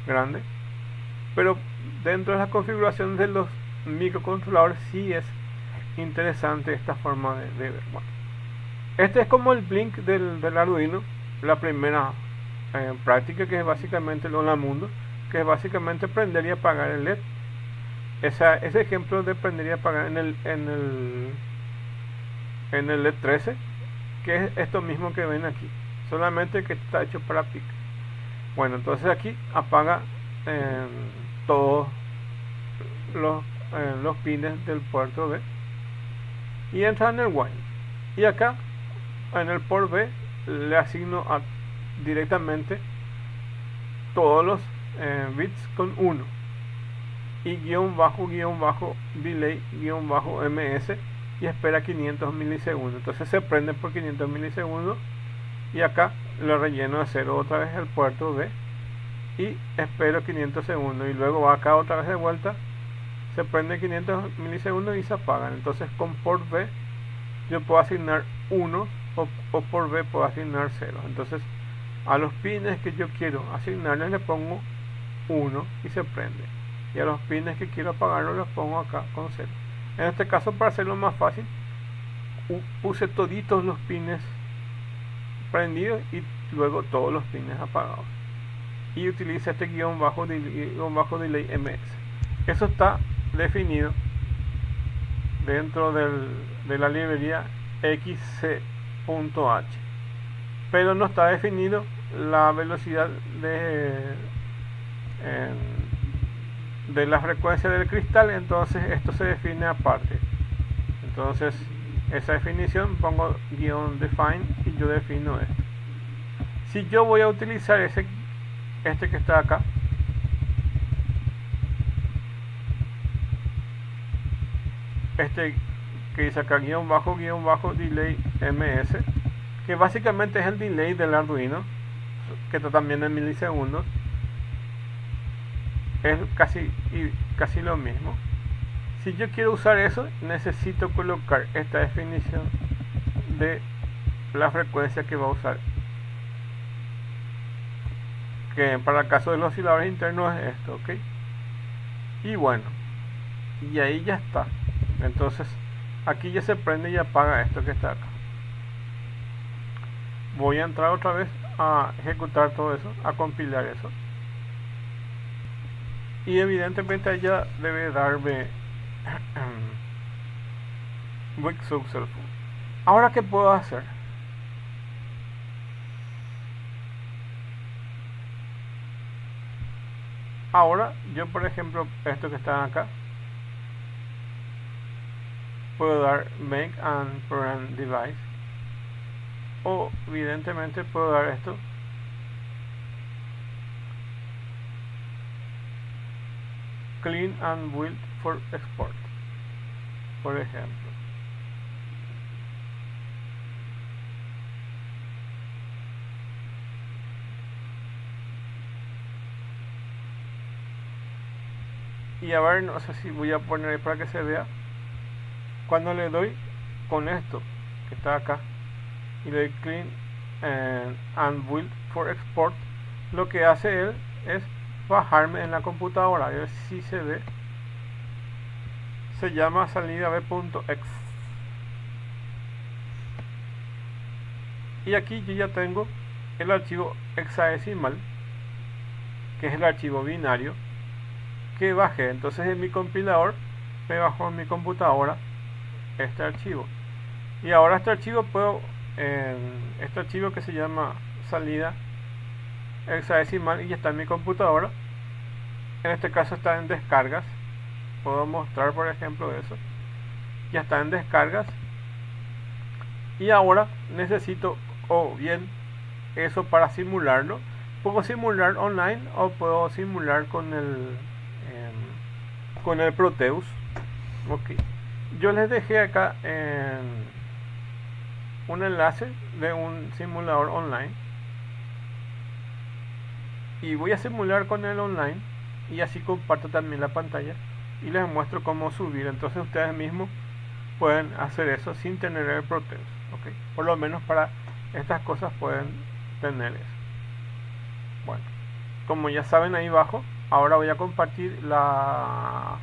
grande. Pero dentro de la configuración de los microcontroladores sí es interesante esta forma de ver. Bueno, este es como el blink del Arduino, la primera práctica, que es básicamente el Hola Mundo, que es básicamente prender y apagar el LED. Ese ejemplo de prender y apagar en el LED 13, que es esto mismo que ven aquí, solamente que está hecho para PIC. Bueno, entonces aquí apaga todos los pines del puerto B y entra en el while, y acá en el port B le asigno directamente todos los bits con 1 y guión bajo delay ms, y espera 500 milisegundos. Entonces se prende por 500 milisegundos y acá le relleno de 0 otra vez el puerto B y espero 500 segundos, y luego va acá otra vez de vuelta, se prende 500 milisegundos y se apagan. Entonces con port B yo puedo asignar 1 o por B puedo asignar 0. Entonces a los pines que yo quiero asignarles le pongo 1 y se prende, y a los pines que quiero apagarlos los pongo acá con 0. En este caso, para hacerlo más fácil, puse toditos los pines prendidos y luego todos los pines apagados, y utilice este guión bajo delay ms. Eso está definido dentro de la librería xc.h, pero no está definido la velocidad de la frecuencia del cristal. Entonces esto se define aparte. Entonces esa definición pongo guión define y yo defino esto. Si yo voy a utilizar este que está acá, este que dice acá guión bajo delay ms, que básicamente es el delay del Arduino, que está también en milisegundos, es casi lo mismo. Si yo quiero usar eso, necesito colocar esta definición de la frecuencia que va a usar que para el caso de los osciladores internos es esto, ¿ok? Y bueno, y ahí ya está. Entonces aquí ya se prende y apaga esto que está acá. Voy a entrar otra vez a ejecutar todo eso, a compilar eso, y evidentemente ella debe darme weak successful. Ahora, ¿qué puedo hacer? Ahora yo, por ejemplo, esto que está acá, puedo dar make and program device, o evidentemente puedo dar esto, clean and build for export, por ejemplo. Y a ver, no sé si voy a poner para que se vea. Cuando le doy con esto que está acá y le doy clean and build for export, lo que hace él es bajarme en la computadora. A ver si se ve. Se llama salida b.exe. Y aquí yo ya tengo el archivo hexadecimal, que es el archivo binario que bajé. Entonces en mi compilador me bajó en mi computadora este archivo. Y ahora este archivo puedo, este archivo que se llama salida hexadecimal, y ya está en mi computadora. En este caso está en descargas. Puedo mostrar, por ejemplo, eso. Ya está en descargas. Y ahora necesito, o bien eso para simularlo. Puedo simular online o puedo simular con el Proteus. Ok. Yo les dejé acá un enlace de un simulador online. Y voy a simular con el online. Y así comparto también la pantalla. Y les muestro cómo subir. Entonces ustedes mismos pueden hacer eso sin tener el Proteus. Okay. Por lo menos para estas cosas pueden tener eso. Bueno, como ya saben ahí abajo, ahora voy a compartir la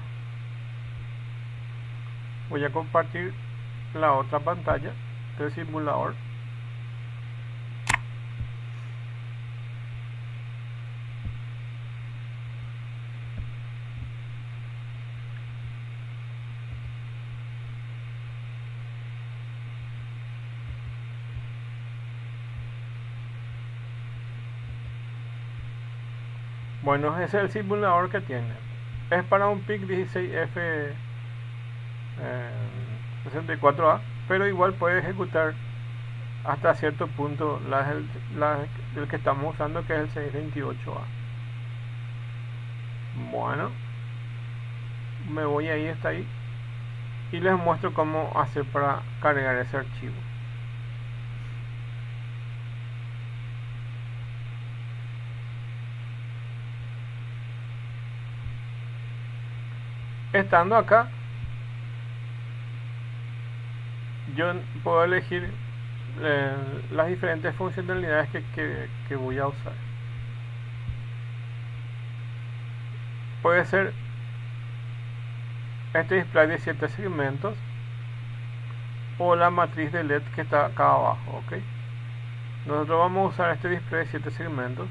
otra pantalla del simulador. Bueno, ese es el simulador que tiene. Es para un PIC 16F 64A, pero igual puede ejecutar hasta cierto punto el que estamos usando, que es el 628A. Bueno, me voy ahí, está ahí, y les muestro cómo hacer para cargar ese archivo. Estando acá, yo puedo elegir las diferentes funcionalidades que voy a usar. Puede ser este display de 7 segmentos o la matriz de LED que está acá abajo. ¿Ok? Nosotros vamos a usar este display de 7 segmentos.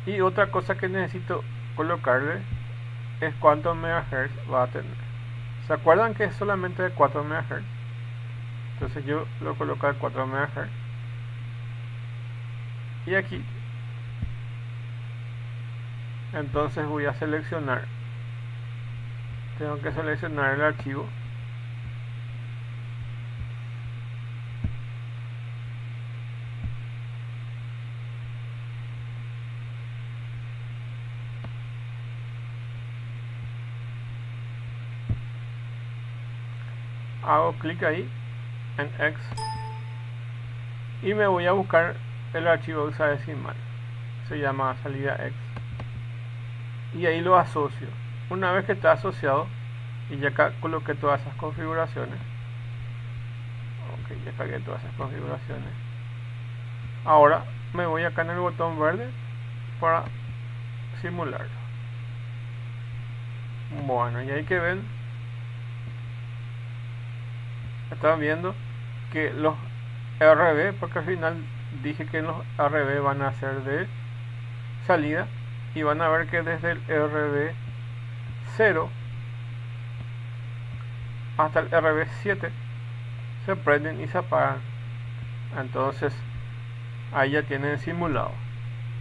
Y otra cosa que necesito colocarle es cuántos MHz va a tener. ¿Se acuerdan que es solamente de 4 MHz? Entonces yo lo coloco a 4 MHz. Y aquí, entonces voy a seleccionar. Tengo que seleccionar el archivo. Hago clic ahí en X y me voy a buscar el archivo hexadecimal. Se llama salida X. Y ahí lo asocio. Una vez que está asociado, y ya acá coloqué todas esas configuraciones. Ok, ya cargué todas esas configuraciones. Ahora me voy acá en el botón verde para simularlo. Bueno, y ahí que ven, están viendo que los RB, porque al final dije que los RB van a ser de salida, y van a ver que desde el RB 0 hasta el RB 7 se prenden y se apagan. Entonces ahí ya tienen simulado,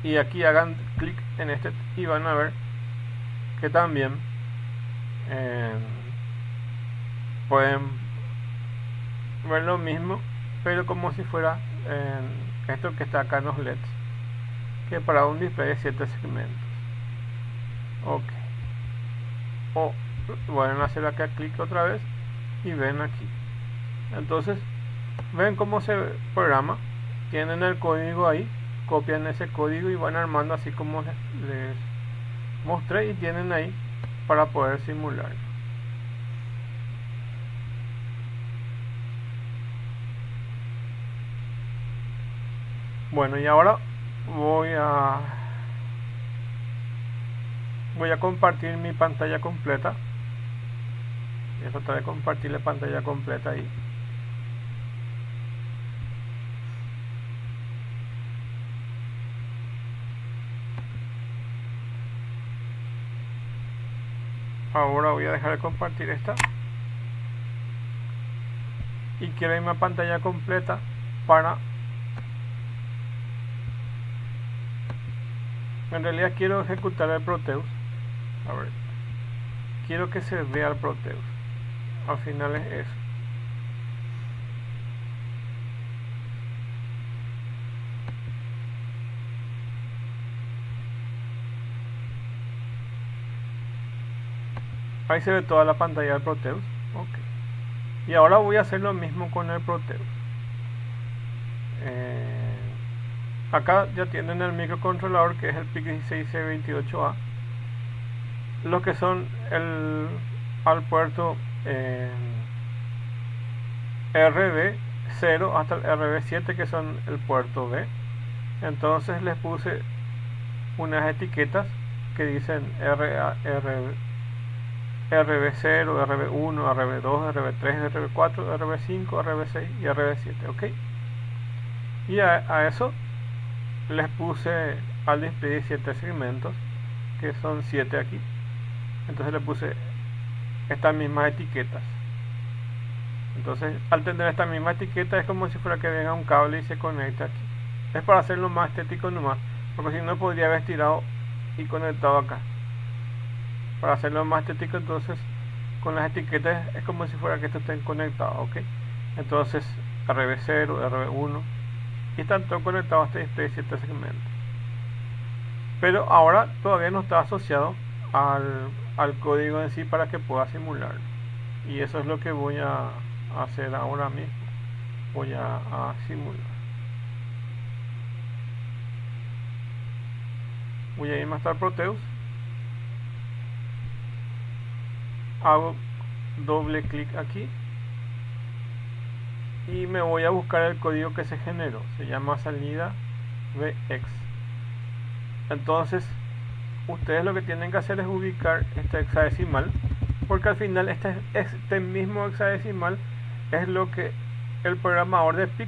y aquí hagan clic en este y van a ver que también pueden ver lo mismo, pero como si fuera esto que está acá en los LEDs, que para un display de 7 segmentos. Ok, o vuelven a hacer acá clic otra vez y ven aquí. Entonces ven cómo se programa, tienen el código ahí, copian ese código y van armando así como les mostré, y tienen ahí para poder simular. Bueno, y ahora voy a compartir mi pantalla completa. Voy a tratar de compartir la pantalla completa ahí. Ahora voy a dejar de compartir esta y quiero irme a pantalla completa para... En realidad quiero ejecutar el Proteus. A ver, quiero que se vea el Proteus. Al final es eso. Ahí se ve toda la pantalla del Proteus. Ok. Y ahora voy a hacer lo mismo con el Proteus. Acá ya tienen el microcontrolador, que es el PIC16C28A. Los que son al puerto RB0 hasta el RB7, que son el puerto B. Entonces les puse unas etiquetas que dicen RB0, RB1, RB2, RB3, RB4, RB5, RB6 y RB7. Ok. Y a eso les puse al display 7 segmentos, que son 7 aquí. Entonces le puse estas mismas etiquetas. Entonces al tener esta misma etiqueta es como si fuera que venga un cable y se conecta aquí. Es para hacerlo más estético nomás, porque si no podría haber estirado y conectado acá. Para hacerlo más estético, entonces con las etiquetas es como si fuera que estos estén conectados. Ok. Entonces RB0, RB1, y están todos conectados a este display 7 segmentos. Pero ahora todavía no está asociado al código en sí para que pueda simular, y eso es lo que voy a hacer ahora mismo. Voy a simular. Voy a irme hasta el Proteus, hago doble clic aquí y me voy a buscar el código que se generó. Se llama salida VX. Entonces ustedes lo que tienen que hacer es ubicar este hexadecimal, porque al final este mismo hexadecimal es lo que el programador de PIC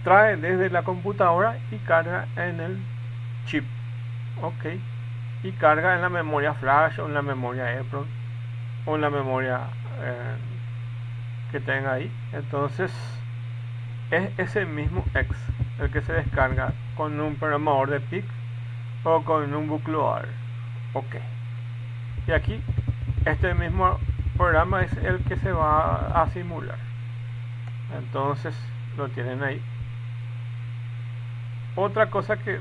trae desde la computadora y carga en el chip. Ok. Y carga en la memoria flash o en la memoria EEPROM o en la memoria que tenga ahí. Entonces es ese mismo X el que se descarga con un programador de PIC o con un bootloader. Ok. Y aquí este mismo programa es el que se va a simular. Entonces lo tienen ahí. Otra cosa que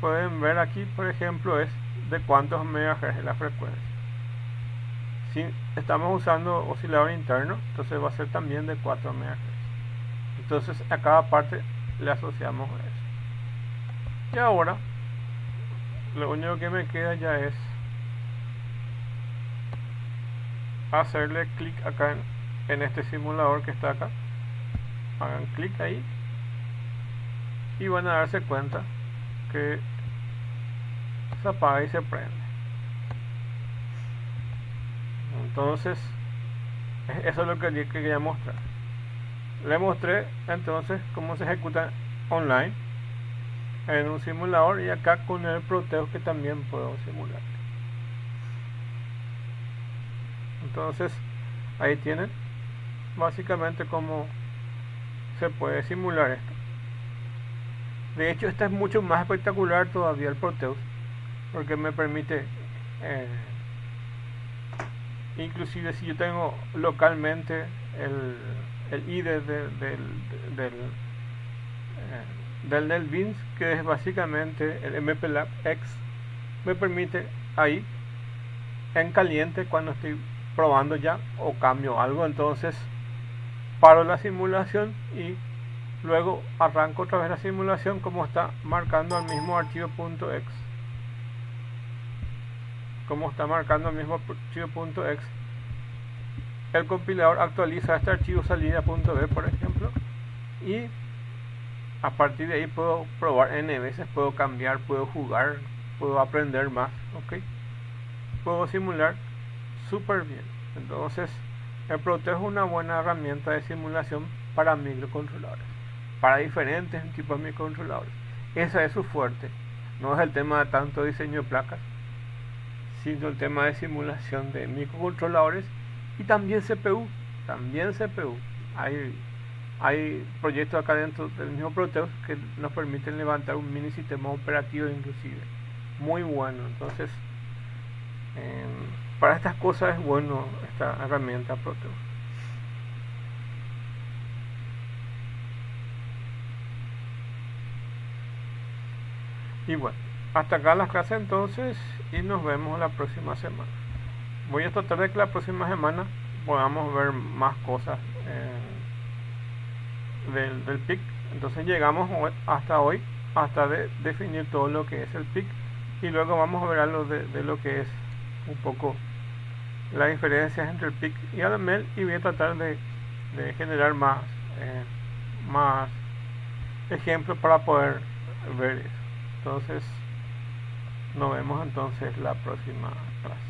pueden ver aquí, por ejemplo, es de cuántos megahertz es la frecuencia. Si estamos usando oscilador interno, entonces va a ser también de 4 MHz. Entonces a cada parte le asociamos eso. Y ahora lo único que me queda ya es hacerle clic acá en este simulador que está acá. Hagan clic ahí y van a darse cuenta que se apaga y se prende. Entonces eso es lo que quería mostrar. Le mostré entonces cómo se ejecuta online en un simulador, y acá con el Proteus, que también puedo simular. Entonces ahí tienen básicamente cómo se puede simular esto. De hecho, esta es mucho más espectacular todavía, el Proteus, porque me permite inclusive si yo tengo localmente el ID del BINS, que es básicamente el MPLAB X, me permite ahí en caliente, cuando estoy probando ya o cambio algo, entonces paro la simulación y luego arranco otra vez la simulación, como está marcando el mismo archivo .x. Como está marcando el mismo archivo .x, el compilador actualiza este archivo salida.b, por ejemplo, y a partir de ahí puedo probar n veces, puedo cambiar, puedo jugar, puedo aprender más, ¿ok? Puedo simular súper bien. Entonces el Proteus es una buena herramienta de simulación para microcontroladores, para diferentes tipos de microcontroladores. Ese es su fuerte. No es el tema de tanto diseño de placas, sino el tema de simulación de microcontroladores y también CPU. Hay proyectos acá dentro del mismo Proteus que nos permiten levantar un mini sistema operativo inclusive. Muy bueno. Entonces, para estas cosas es bueno esta herramienta Proteus. Y bueno, hasta acá las clases entonces, y nos vemos la próxima semana. Voy a tratar de que la próxima semana podamos ver más cosas del PIC. Entonces llegamos hasta hoy, hasta definir todo lo que es el PIC, y luego vamos a ver algo de lo que es un poco las diferencias entre el PIC y el MEL, y voy a tratar de generar más ejemplos para poder ver eso. Entonces nos vemos entonces la próxima clase.